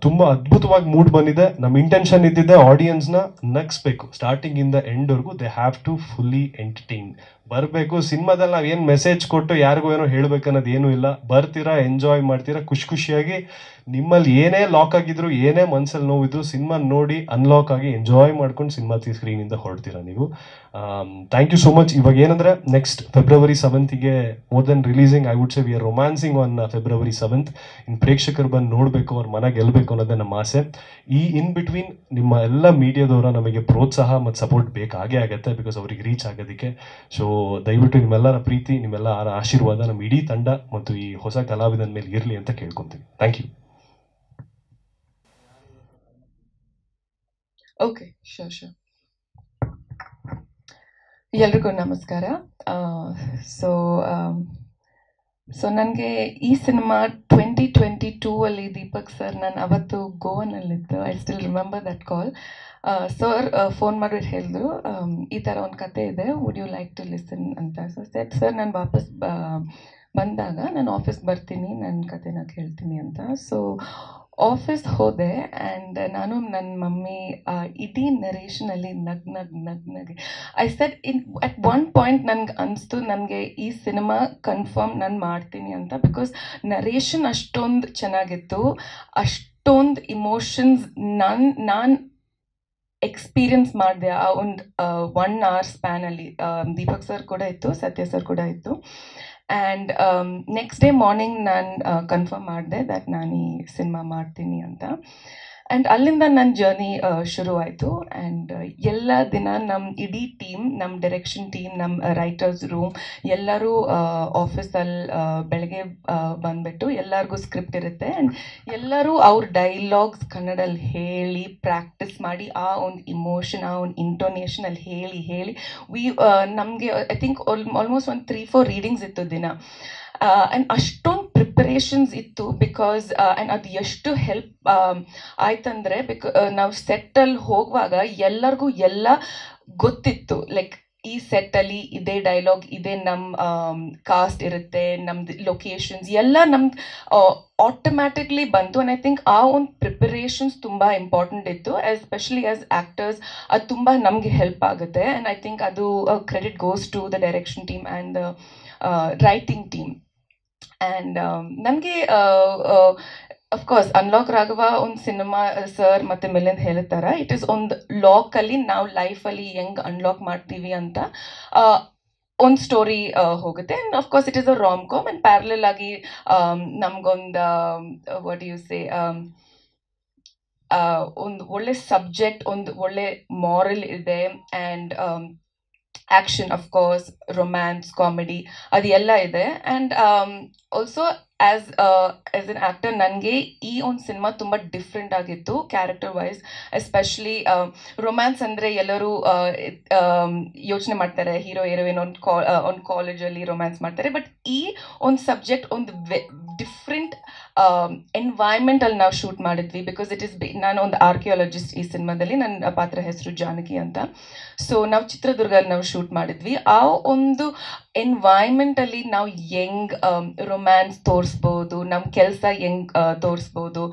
[SPEAKER 2] ತುಂಬ ಅದ್ಭುತವಾಗಿ ಮೂಡ್ ಬಂದಿದೆ. ನಮ್ಮ ಇಂಟೆನ್ಷನ್ ಇದ್ದಿದ್ದೆ ಆಡಿಯನ್ಸ್ನ ನಗಿಸ್ಬೇಕು, ಸ್ಟಾರ್ಟಿಂಗಿಂದ ಎಂಡ್ವರೆಗೂ. They have to fully entertain ಬರಬೇಕು. ಸಿನಿಮಾದಲ್ಲಿ ನಾವು ಏನು ಮೆಸೇಜ್ ಕೊಟ್ಟು ಯಾರಿಗೂ ಏನೋ ಹೇಳ್ಬೇಕನ್ನೋದು ಏನೂ ಇಲ್ಲ. ಬರ್ತೀರಾ, ಎಂಜಾಯ್ ಮಾಡ್ತೀರಾ, ಖುಷಿಯಾಗಿ. ನಿಮ್ಮಲ್ಲಿ ಏನೇ ಲಾಕ್ ಆಗಿದ್ರು, ಏನೇ ಮನಸ್ಸಲ್ಲಿ ನೋವಿದ್ರು, ಸಿನಿಮಾ ನೋಡಿ ಅನ್ಲಾಕ್ ಆಗಿ ಎಂಜಾಯ್ ಮಾಡ್ಕೊಂಡು ಸಿನಿಮಾ ಸ್ಕ್ರೀನಿಂದ ಹೊರಡ್ತೀರಾ ನೀವು. Thank you so much. ಇವಾಗ ಏನಂದರೆ next February 7th more than releasing, I would say we are romancing on February 7th. ಇನ್ನು ಪ್ರೇಕ್ಷಕರು ಬಂದು ನೋಡಬೇಕು, ಅವ್ರ ಮನೆ ಗೆಲ್ಲಬೇಕು ಅನ್ನೋದೇ ನಮ್ಮ ಆಸೆ. ಈ ಇನ್ ಬಿಟ್ವೀನ್ ನಿಮ್ಮ ಎಲ್ಲ ಮೀಡಿಯಾದವರ ನಮಗೆ ಪ್ರೋತ್ಸಾಹ ಮತ್ತು ಸಪೋರ್ಟ್ ಬೇಕಾಗೇ ಆಗುತ್ತೆ, ಬಿಕಾಸ್ ಅವ್ರಿಗೆ ರೀಚ್ ಆಗೋದಕ್ಕೆ. ಸೊ ದಯವಿಟ್ಟು ನಿಮ್ಮೆಲ್ಲರ ಪ್ರೀತಿ, ನಿಮ್ಮೆಲ್ಲರ ಆಶೀರ್ವಾದ ನಮ್ಮ ಇಡೀ ತಂಡ ಮತ್ತು ಈ ಹೊಸ ಕಲಾವಿದನ ಮೇಲೆ ಇರಲಿ ಅಂತ ಕೇಳ್ಕೊತೀನಿ. Thank you.
[SPEAKER 3] Okay, sure. ಎಲ್ರಿಗೂ ನಮಸ್ಕಾರ. ಸೊ ನನಗೆ ಈ ಸಿನಿಮಾ 2022 ದೀಪಕ್ ಸರ್, ನಾನು ಅವತ್ತು ಗೋವಾನಲ್ಲಿದ್ದು, I still remember that call. Sir phone ಮಾಡಿಬಿಟ್ಟು ಹೇಳಿದ್ರು, ಈ ಥರ ಒಂದು ಕತೆ ಇದೆ, would you like to listen ಅಂತ. ಸೊ ಸರ್ ನಾನು ವಾಪಸ್ ಬಂದಾಗ ನಾನು ಆಫೀಸ್ಗೆ ಬರ್ತೀನಿ, ನನ್ನ ಕತೆನ ಕೇಳ್ತೀನಿ ಅಂತ. ಸೊ ಆಫೀಸ್ ಹೋದೆ. ಆ್ಯಂಡ್ ನಾನು ನನ್ನ ಮಮ್ಮಿ ಇಡೀ ನರೇಷನಲ್ಲಿ ನಗ್ I said at one point ನನಗೆ ಅನಿಸ್ತು, ನನಗೆ ಈ ಸಿನಿಮಾ ಕನ್ಫರ್ಮ್ ನಾನು ಮಾಡ್ತೀನಿ ಅಂತ. ಬಿಕಾಸ್ ನರೇಷನ್ ಅಷ್ಟೊಂದು ಚೆನ್ನಾಗಿತ್ತು, ಅಷ್ಟೊಂದು ಇಮೋಷನ್ಸ್ ನಾನು ಎಕ್ಸ್ಪೀರಿಯನ್ಸ್ ಮಾಡಿದೆ ಆ ಒಂದು 1 hour ಸ್ಪ್ಯಾನಲ್ಲಿ. ದೀಪಕ್ ಸರ್ ಕೂಡ ಇತ್ತು, ಸತ್ಯ ಸರ್ ಕೂಡ ಇತ್ತು. ಆ್ಯಂಡ್ ನೆಕ್ಸ್ಟ್ ಡೇ ಮಾರ್ನಿಂಗ್ ನಾನು ಕನ್ಫರ್ಮ್ ಮಾಡಿದೆ ದಟ್ ನಾನು ಈ ಸಿನಿಮಾ ಮಾಡ್ತೀನಿ ಅಂತ. ಆ್ಯಂಡ್ ಅಲ್ಲಿಂದ ನನ್ನ ಜರ್ನಿ ಶುರು ಆಯಿತು. ಆ್ಯಂಡ್ ಎಲ್ಲ ದಿನ ನಮ್ಮ ಇಡೀ ಟೀಮ್, ನಮ್ಮ ಡೈರೆಕ್ಷನ್ ಟೀಮ್, ನಮ್ಮ ರೈಟರ್ಸ್ ರೂಮ್ ಎಲ್ಲರೂ ಆಫೀಸಲ್ಲಿ ಬೆಳಗ್ಗೆ ಬಂದುಬಿಟ್ಟು ಎಲ್ಲರಿಗೂ ಸ್ಕ್ರಿಪ್ಟ್ ಇರುತ್ತೆ. ಆ್ಯಂಡ್ ಎಲ್ಲರೂ ಅವ್ರ ಡೈಲಾಗ್ಸ್ ಕನ್ನಡಲ್ಲಿ ಹೇಳಿ ಪ್ರಾಕ್ಟೀಸ್ ಮಾಡಿ, ಆ ಒಂದು ಇಮೋಷನ್, ಆ ಒಂದು ಇಂಟೋನೇಷನಲ್ಲಿ ಹೇಳಿ ನಮಗೆ ಐ ಥಿಂಕ್ ಆಲ್ಮೋಸ್ಟ್ ಒಂದು 3-4 ರೀಡಿಂಗ್ಸ್ ಇತ್ತು ದಿನ. ಆ್ಯಂಡ್ ಅಷ್ಟೊಂದು ಪ್ರಿಪರೇಷನ್ಸ್ ಇತ್ತು. ಬಿಕಾಸ್ ಆ್ಯಂಡ್ ಅದು ಎಷ್ಟು ಹೆಲ್ಪ್ ಆಯ್ತಂದರೆ, ನಾವು ಸೆಟ್ಟಲ್ಲಿ ಹೋಗುವಾಗ ಎಲ್ಲರಿಗೂ ಎಲ್ಲ ಗೊತ್ತಿತ್ತು. ಲೈಕ್ ಈ ಸೆಟ್ಟಲ್ಲಿ ಇದೇ ಡೈಲಾಗ್, ಇದೇ ನಮ್ಮ ಕಾಸ್ಟ್ ಇರುತ್ತೆ, ನಮ್ದು ಲೊಕೇಶನ್ಸ್ ಎಲ್ಲ ನಮ್ದು ಆಟೋಮ್ಯಾಟಿಕ್ಲಿ ಬಂತು. ಆ್ಯಂಡ್ ಐ ಥಿಂಕ್ ಆ ಒಂದು ಪ್ರಿಪರೇಷನ್ಸ್ ತುಂಬ ಇಂಪಾರ್ಟೆಂಟ್ ಇತ್ತು, ಎಸ್ಪೆಷಲಿ ಆಸ್ ಆ್ಯಕ್ಟರ್ಸ್. ಅದು ತುಂಬ ನಮಗೆ ಹೆಲ್ಪ್ ಆಗುತ್ತೆ. ಆ್ಯಂಡ್ ಐ ಥಿಂಕ್ ಅದು credit goes to the direction team and the writing team. And ನನಗೆ ಅಫ್ಕೋರ್ಸ್ ಅನ್ಲಾಕ್ ರಾಘವ ಒಂದು ಸಿನಿಮಾ ಸರ್ ಮತ್ತು ಮಿಲಿಂದ್ ಹೇಳ್ತಾರ, ಇಟ್ ಈಸ್ ಒಂದು ಲಾಕಲ್ಲಿ ನಾವು ಲೈಫಲ್ಲಿ ಹೆಂಗೆ ಅನ್ಲಾಕ್ ಮಾಡ್ತೀವಿ ಅಂತ ಒಂದು ಸ್ಟೋರಿ ಹೋಗುತ್ತೆ. And of course it is a rom com. And parallel ಆಗಿ ನಮ್ಗೊಂದು ವಾಟ್ ಯು ಸೇ ಒಂದು ಒಳ್ಳೆ ಸಬ್ಜೆಕ್ಟ್, ಒಂದು ಒಳ್ಳೆ ಮಾರಲ್ ಇದೆ. And action, of course romance, comedy ಅದು ಎಲ್ಲ ಇದೆ. And also as an actor ನನಗೆ ಈ ಒಂದು ಸಿನಿಮಾ ತುಂಬ ಡಿಫ್ರೆಂಟ್ ಆಗಿತ್ತು ಕ್ಯಾರೆಕ್ಟರ್ ವೈಸ್. ಎಸ್ಪೆಷಲಿ ರೊಮ್ಯಾನ್ಸ್ ಅಂದರೆ ಎಲ್ಲರೂ ಯೋಚನೆ ಮಾಡ್ತಾರೆ ಹೀರೋ ಹೀರೋಯಿನ್ ಒಂದು ಕಾಲೇಜಲ್ಲಿ ರೊಮ್ಯಾನ್ಸ್ ಮಾಡ್ತಾರೆ. ಬಟ್ ಈ ಒಂದು ಸಬ್ಜೆಕ್ಟ್ ಒಂದು ಡಿಫ್ರೆಂಟ್ ಎನ್ವೈರ್ಮೆಂಟಲ್ಲಿ ನಾವು ಶೂಟ್ ಮಾಡಿದ್ವಿ. ಬಿಕಾಸ್ ಇಟ್ ಈಸ್ ನಾನು ಒಂದು ಆರ್ಕಿಯಾಲಜಿಸ್ಟ್ ಈ ಸಿನಿಮಾದಲ್ಲಿ. ನನ್ನ ಪಾತ್ರ ಹೆಸರು ಜಾನಕಿ ಅಂತ. ಸೊ ನಾವು ಚಿತ್ರದುರ್ಗಲ್ಲಿ ನಾವು ಶೂಟ್ ಮಾಡಿದ್ವಿ. ಆ ಒಂದು ಎನ್ವೈರ್ಮೆಂಟಲ್ಲಿ ನಾವು ಹೆಂಗ್ ರೊಮ್ಯಾನ್ಸ್ ತೋರಿಸ್ಬೋದು, ನಮ್ಮ ಕೆಲಸ ಹೆಂಗ್ ತೋರಿಸ್ಬೋದು,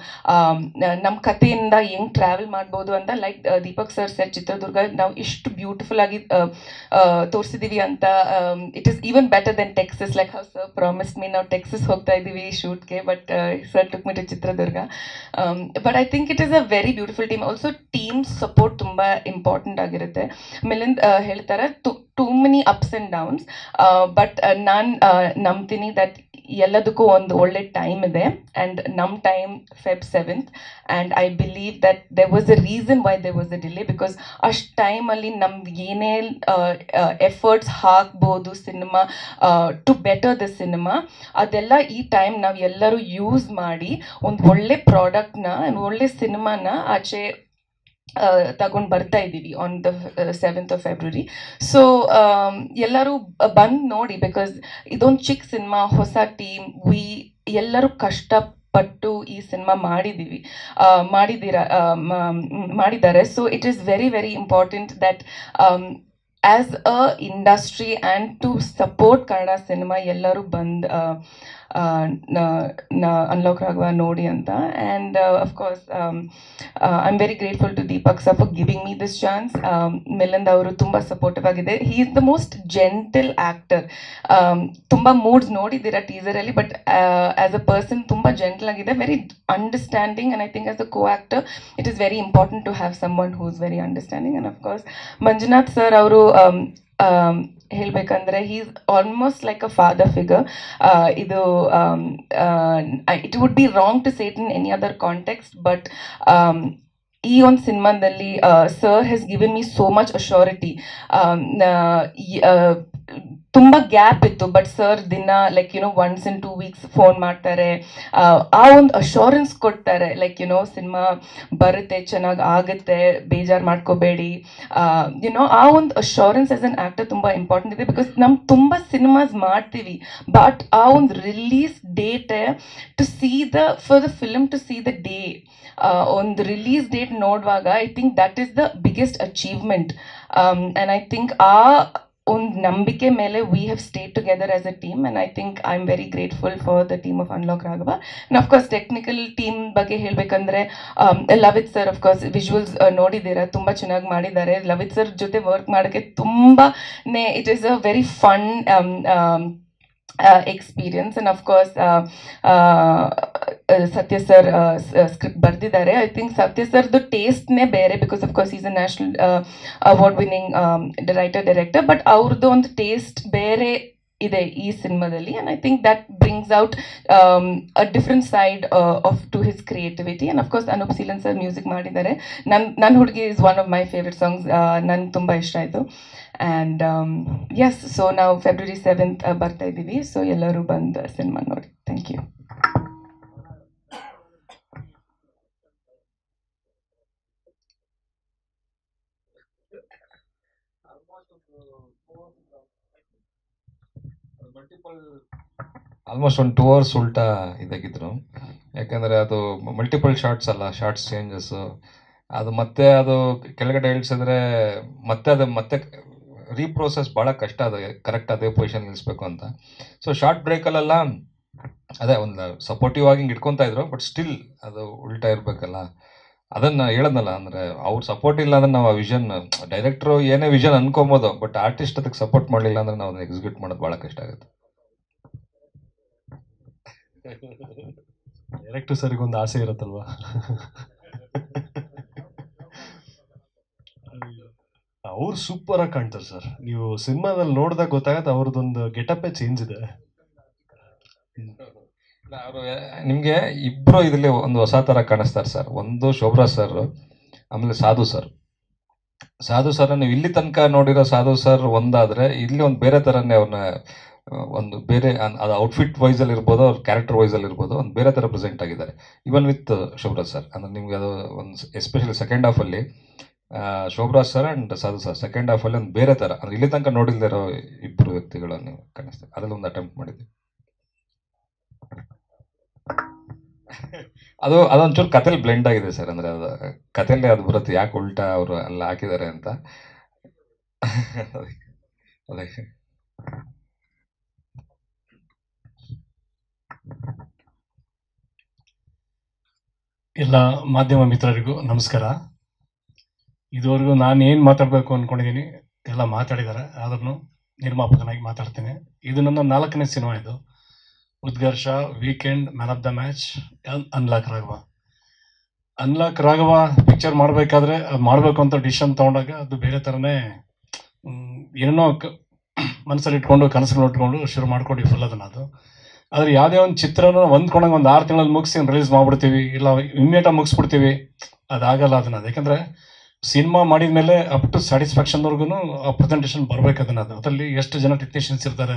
[SPEAKER 3] ನಮ್ಮ ಕಥೆಯಿಂದ ಹೆಂಗ್ ಟ್ರಾವೆಲ್ ಮಾಡ್ಬೋದು ಅಂತ like Deepak sir sir Chitradurga ನಾವು ಇಷ್ಟು ಬ್ಯೂಟಿಫುಲ್ ಆಗಿ ತೋರಿಸಿದ್ದೀವಿ ಅಂತ. It is even better than Texas, like how sir promised me. ನಾವು ಟೆಕ್ಸಸ್ ಹೋಗ್ತಾ ಇದ್ದೀವಿ ಶೂಟ್ಗೆ, but sir took me to Chitradurga. But I think it is a very beautiful team. Also team support ತುಂಬ ಇಂಪಾರ್ಟೆಂಟ್ ಆಗಿರುತ್ತೆ. ಮಿಲಿಂದ್ ಹೇಳ್ತಾರೆ too many ups and downs, but ನಾನು ನಂಬ್ತೀನಿ that ಎಲ್ಲದಕ್ಕೂ ಒಂದು ಒಳ್ಳೆ ಟೈಮ್ ಇದೆ. ಆ್ಯಂಡ್ ನಮ್ಮ time Feb 7th. And I believe that there was a reason why there was a delay. Because ಅಷ್ಟು ಟೈಮಲ್ಲಿ ನಮ್ದು ಏನೇ ಎಫರ್ಟ್ಸ್ ಹಾಕ್ಬೋದು cinema to better the cinema, ಅದೆಲ್ಲ ಈ ಟೈಮ್ ನಾವು ಎಲ್ಲರೂ ಯೂಸ್ ಮಾಡಿ ಒಂದು ಒಳ್ಳೆ ಪ್ರಾಡಕ್ಟ್ನ, ಒಳ್ಳೆ ಸಿನಿಮಾನ ಆಚೆ ತಗೊಂಡು ಬರ್ತಾ ಇದ್ದೀವಿ on the 7th of February. So ಎಲ್ಲರೂ ಬಂದು ನೋಡಿ, ಬಿಕಾಸ್ ಇದೊಂದು ಚಿಕ್ಕ ಸಿನಿಮಾ, ಹೊಸ ಟೀಮ್, ಎಲ್ಲರೂ ಕಷ್ಟಪಟ್ಟು ಈ ಸಿನಿಮಾ ಮಾಡಿದ್ದಾರೆ. So it is very very important that as a industry and to support Kannada cinema ಎಲ್ಲರೂ ಬಂದು ಅನ್ಲಾಕ್ ರಾಘವ ನೋಡಿ ಅಂತ. And of course I am very grateful to Deepak sir for giving me this chance. Milind ಅವರು ತುಂಬ ಸಪೋರ್ಟಿವ್ ಆಗಿದೆ. He is the most gentle actor. ತುಂಬ moods ನೋಡಿದ್ದೀರಾ ಟೀಸರಲ್ಲಿ, ಬಟ್ ಆ್ಯಸ್ ಅ ಪರ್ಸನ್ ತುಂಬ ಜೆಂಟಲ್ ಆಗಿದೆ, very understanding. And I think as a co actor it is very important to have someone who is very understanding. And of course Manjunath sir ಅವರು ಹೇಳಬೇಕಂದ್ರೆ he is almost like a father figure. ಇದು it would be wrong to say it in any other context, but ಈ ಒಂದು ಸಿನಿಮಾದಲ್ಲಿ sir has given me so much assurity. ತುಂಬ gap ಇತ್ತು, but sir ದಿನ like once in 2 weeks phone ಮಾಡ್ತಾರೆ. ಆ ಒಂದು ಅಶ್ಯೂರೆನ್ಸ್ ಕೊಡ್ತಾರೆ, ಲೈಕ್ ಸಿನಿಮಾ ಬರುತ್ತೆ, ಚೆನ್ನಾಗಿ ಆಗುತ್ತೆ, ಬೇಜಾರು ಮಾಡ್ಕೋಬೇಡಿ. ಆ ಒಂದು ಅಶ್ಯೂರೆನ್ಸ್ ಆಸ್ ಅನ್ ಆ್ಯಕ್ಟರ್ ತುಂಬ ಇಂಪಾರ್ಟೆಂಟ್ ಇದೆ. ಬಿಕಾಸ್ ನಮ್ಮ ತುಂಬ ಸಿನಿಮಾಸ್ ಮಾಡ್ತೀವಿ, ಬಟ್ ಆ ಒಂದು release date to see for the film to see the day, ಒಂದು ರಿಲೀಸ್ ಡೇಟ್ ನೋಡುವಾಗ I think that is the biggest achievement. And I think ಆ ಒಂದು ನಂಬಿಕೆ ಮೇಲೆ we have stayed together as a team. And I think I am very grateful for the team of unlock Raghava. And of course technical team ಬಗ್ಗೆ ಹೇಳಬೇಕಂದ್ರೆ Lavith sir, of course visuals ನೋಡಿದ್ದೀರಾ, ತುಂಬ ಚೆನ್ನಾಗಿ ಮಾಡಿದ್ದಾರೆ. ಲವಿತ್ ಸರ್ ಜೊತೆ ವರ್ಕ್ ಮಾಡೋಕ್ಕೆ ತುಂಬಾ it is a very fun experience. And of course Satya sir script ಬರ್ದಿದ್ದಾರೆ. ಐ ಥಿಂಕ್ ಸತ್ಯ ಸರ್ದು ಟೇಸ್ಟ್ನೇ ಬೇರೆ, because of course is a national award winning writer director, but ಅವ್ರದ್ದು ಒಂದು ಟೇಸ್ಟ್ ಬೇರೆ ಇದೆ ಈ ಸಿನಿಮಾದಲ್ಲಿ. And I think that brings out a different side to his creativity. And of course Anoop Seelin sir music ಮಾಡಿದ್ದಾರೆ. ನನ್ನ ಹುಡುಗಿ is one of my favourite songs, ನನಗೆ ತುಂಬ ಇಷ್ಟ ಆಯಿತು. ಆ್ಯಂಡ್ ಎಸ್, ಸೊ ನಾವು February 7th ಬರ್ತಾ ಇದ್ದೀವಿ. ಸೊ ಎಲ್ಲರೂ ಬಂದು ಸಿನಿಮಾ ನೋಡಿ. Thank you.
[SPEAKER 1] ಆಲ್ಮೋಸ್ಟ್ ಒಂದು 2 hours ಉಲ್ಟಾ ಇದಾಗಿದ್ರು. ಯಾಕೆಂದರೆ ಅದು ಮಲ್ಟಿಪಲ್ ಶಾರ್ಟ್ಸ್ ಅಲ್ಲ, ಶಾರ್ಟ್ಸ್ ಚೇಂಜಸ್ಸು, ಅದು ಮತ್ತೆ ಅದು ಕೆಳಗಡೆ ಇಳಿಸಿದ್ರೆ ಮತ್ತೆ ರೀಪ್ರೋಸೆಸ್ ಭಾಳ ಕಷ್ಟ ಅದು, ಕರೆಕ್ಟ್ ಅದೇ ಪೊಸಿಷನ್ ನಿಲ್ಲಿಸ್ಬೇಕು ಅಂತ. ಸೊ ಶಾರ್ಟ್ ಬ್ರೇಕಲ್ಲೆಲ್ಲ ಅದೇ ಒಂದು ಸಪೋರ್ಟಿವ್ ಆಗಿ ಹಿಂಗೆ ಇಟ್ಕೊತಾ ಇದ್ರು, ಬಟ್ ಸ್ಟಿಲ್ ಅದು ಉಲ್ಟಾ ಇರಬೇಕಲ್ಲ. ಅದನ್ನು ಹೇಳದ್ನಲ್ಲ, ಅಂದರೆ ಅವ್ರ ಸಪೋರ್ಟ್ ಇಲ್ಲ ಅಂದ್ರೆ ನಾವು ಆ ವಿಷನ್, ಡೈರೆಕ್ಟ್ರು ಏನೇ ವಿಷನ್ ಅನ್ಕೊಬೋದು, ಬಟ್ ಆರ್ಟಿಸ್ಟ್ ಅದಕ್ಕೆ ಸಪೋರ್ಟ್ ಮಾಡಲಿಲ್ಲ ಅಂದ್ರೆ ನಾವು ಅದನ್ನ ಎಕ್ಸಿಕ್ಯೂಟ್ ಮಾಡೋದು ಭಾಳ ಕಷ್ಟ ಆಗುತ್ತೆ.
[SPEAKER 2] ಡೈರೆಕ್ಟರ್ ಸರಿಗೊಂದು ಆಸೆ ಇರುತ್ತಲ್ವಾ. ಅವ್ರು ಸೂಪರ್ ಆಗಿ ಕಾಣ್ತಾರೆ ಸರ್. ನೀವು ಸಿನಿಮಾದಲ್ಲಿ ನೋಡಿದಾಗ ಗೊತ್ತಾಗತ್ತೆ ಅವ್ರದ್ದೊಂದು ಗೆಟಪ್ಪೇ ಚೇಂಜ್ ಇದೆ.
[SPEAKER 1] ಅವರು ನಿಮಗೆ ಇಬ್ಬರು ಇದರಲ್ಲಿ ಒಂದು ಹೊಸ ಥರ ಕಾಣಿಸ್ತಾರೆ ಸರ್. ಒಂದು ಶೋಭರಾಜ್ ಸರ್, ಆಮೇಲೆ ಸಾಧು ಸರ್. ಸಾಧು ಸರ್ ನೀವು ಇಲ್ಲಿ ತನಕ ನೋಡಿರೋ ಸಾಧು ಸರ್ ಒಂದಾದರೆ, ಇಲ್ಲಿ ಒಂದು ಬೇರೆ ಥರನೇ ಅವ್ರನ್ನ ಒಂದು ಬೇರೆ ಅದು ಔಟ್ಫಿಟ್ ವೈಸಲ್ಲಿ ಇರ್ಬೋದು, ಅವ್ರ ಕ್ಯಾರೆಕ್ಟರ್ ವೈಸಲ್ಲಿ ಇರ್ಬೋದು, ಒಂದು ಬೇರೆ ಥರ ಪ್ರೆಸೆಂಟ್ ಆಗಿದ್ದಾರೆ. Even with Shobharaj sir. ಅಂದರೆ ನಿಮಗೆ ಅದು ಒಂದು ಎಸ್ಪೆಷಲಿ ಸೆಕೆಂಡ್ ಹಾಫಲ್ಲಿ Shobharaj sir and Sadhu sir second ಹಾಫಲ್ಲಿ ಒಂದು ಬೇರೆ ಥರ, ಅಂದರೆ ಇಲ್ಲಿ ತನಕ ನೋಡಿಲ್ಲದೆ ಇರೋ ಇಬ್ಬರು ವ್ಯಕ್ತಿಗಳನ್ನು ಕಾಣಿಸ್ತಾರೆ. ಅದರಲ್ಲಿ ಒಂದು ಅಟೆಂಪ್ಟ್ ಮಾಡಿದ್ವಿ. ಅದೊಂಚೂರು ಕಥೆಲಿ ಬ್ಲೆಂಡ್ ಆಗಿದೆ ಸರ್. ಅಂದರೆ ಅದು ಕಥೆಯಲ್ಲಿ ಅದು ಬರುತ್ತೆ, ಯಾಕೆ ಉಲ್ಟಾ ಅವರು ಎಲ್ಲ ಹಾಕಿದ್ದಾರೆ ಅಂತ. ಅದೇ
[SPEAKER 4] ಎಲ್ಲ ಮಾಧ್ಯಮ ಮಿತ್ರರಿಗೂ ನಮಸ್ಕಾರ. ಇದುವರೆಗೂ ನಾನು ಏನು ಮಾತಾಡಬೇಕು ಅಂದ್ಕೊಂಡಿದ್ದೀನಿ ಎಲ್ಲ ಮಾತಾಡಿದ್ದಾರೆ, ಆದ್ರೂ ನಿರ್ಮಾಪಕನಾಗಿ ಮಾತಾಡ್ತೇನೆ. ಇದು ನನ್ನ 4ನೇ ಸಿನಿಮಾ. ಇದು Utkarsha, weekend, man of the match, unlock Raghava. Unlock Raghava picture ಮಾಡಬೇಕಾದ್ರೆ ಅದು ಮಾಡಬೇಕು ಅಂತ ಡಿಸಿಷನ್ ತೊಗೊಂಡಾಗ ಅದು ಬೇರೆ ಥರನೇ ಏನೋ ಮನಸ್ಸಲ್ಲಿ ಇಟ್ಕೊಂಡು ಕನಸುಗಳು ಇಟ್ಕೊಂಡು ಶುರು ಮಾಡ್ಕೊಂಡು ಫುಲ್ ಅದನ್ನು. ಅದು ಆದರೆ ಯಾವುದೇ ಒಂದು ಚಿತ್ರನ ಹೊಂದ್ಕೊಂಡಾಗ ಒಂದು 6 ತಿಂಗಳಲ್ಲಿ ಮುಗಿಸಿ ರಿಲೀಸ್ ಮಾಡಿಬಿಡ್ತೀವಿ, ಇಲ್ಲ ಇಮ್ಮಿಡಿಯೇಟಾಗಿ ಮುಗಿಸ್ಬಿಡ್ತೀವಿ, ಅದಾಗಲ್ಲ ಅದನ್ನು. ಯಾಕೆಂದರೆ ಸಿನಿಮಾ ಮಾಡಿದ ಮೇಲೆ ಅಪ್ ಟು ಸ್ಯಾಟಿಸ್ಫ್ಯಾಕ್ಷನ್ವರೆಗೂ ಆ ಪ್ರೆಸೆಂಟೇಷನ್ ಬರಬೇಕು ಅದನ್ನು. ಅದರಲ್ಲಿ ಎಷ್ಟು ಜನ ಟೆಕ್ನಿಷಿಯನ್ಸ್ ಇರ್ತಾರೆ,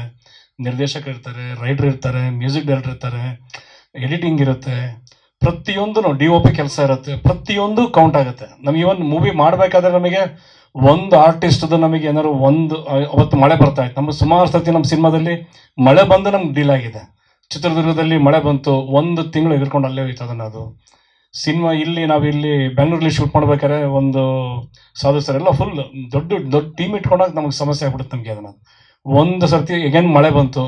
[SPEAKER 4] ನಿರ್ದೇಶಕರು ಇರ್ತಾರೆ, ರೈಟರ್ ಇರ್ತಾರೆ, ಮ್ಯೂಸಿಕ್ ಡೈರೆಕ್ಟರ್ ಇರ್ತಾರೆ, ಎಡಿಟಿಂಗ್ ಇರುತ್ತೆ, ಪ್ರತಿಯೊಂದು DOP ಕೆಲಸ ಇರುತ್ತೆ, ಪ್ರತಿಯೊಂದು ಕೌಂಟ್ ಆಗುತ್ತೆ. ನಮಗೆ ಇವನ್ ಮೂವಿ ಮಾಡಬೇಕಾದ್ರೆ ನಮಗೆ ಒಂದು ಆರ್ಟಿಸ್ಟ್ದು ನಮಗೆ ಏನಾದ್ರು ಒಂದು ಅವತ್ತು ಮಳೆ ಬರ್ತಾ ಇತ್ತು. ನಮ್ಮ ಸುಮಾರು ಸರ್ತಿ ನಮ್ಮ ಸಿನಿಮಾದಲ್ಲಿ ಮಳೆ ಬಂದು ನಮ್ಗೆ ಡೀಲ್ ಆಗಿದೆ. ಚಿತ್ರದುರ್ಗದಲ್ಲಿ ಮಳೆ ಬಂತು, 1 ತಿಂಗಳು ಎಗರ್ಕೊಂಡು ಅಲ್ಲೇ ಹೋಯ್ತು ಅದನ್ನು. ಅದು ಸಿನಿಮಾ ಇಲ್ಲಿ ನಾವಿಲ್ಲಿ ಬೆಂಗಳೂರಲ್ಲಿ ಶೂಟ್ ಮಾಡ್ಬೇಕಾದ್ರೆ ಒಂದು ಸಾಧು ಸರ್ ಎಲ್ಲ ಫುಲ್ ದೊಡ್ಡ ಟೀಮ್ ಇಟ್ಕೊಂಡಾಗ ನಮಗೆ ಸಮಸ್ಯೆ ಆಗ್ಬಿಡುತ್ತೆ ನಮಗೆ. ಅದನ್ನು ಒಂದು ಸರ್ತಿ ಎಗೇನ್ ಮಳೆ ಬಂತು,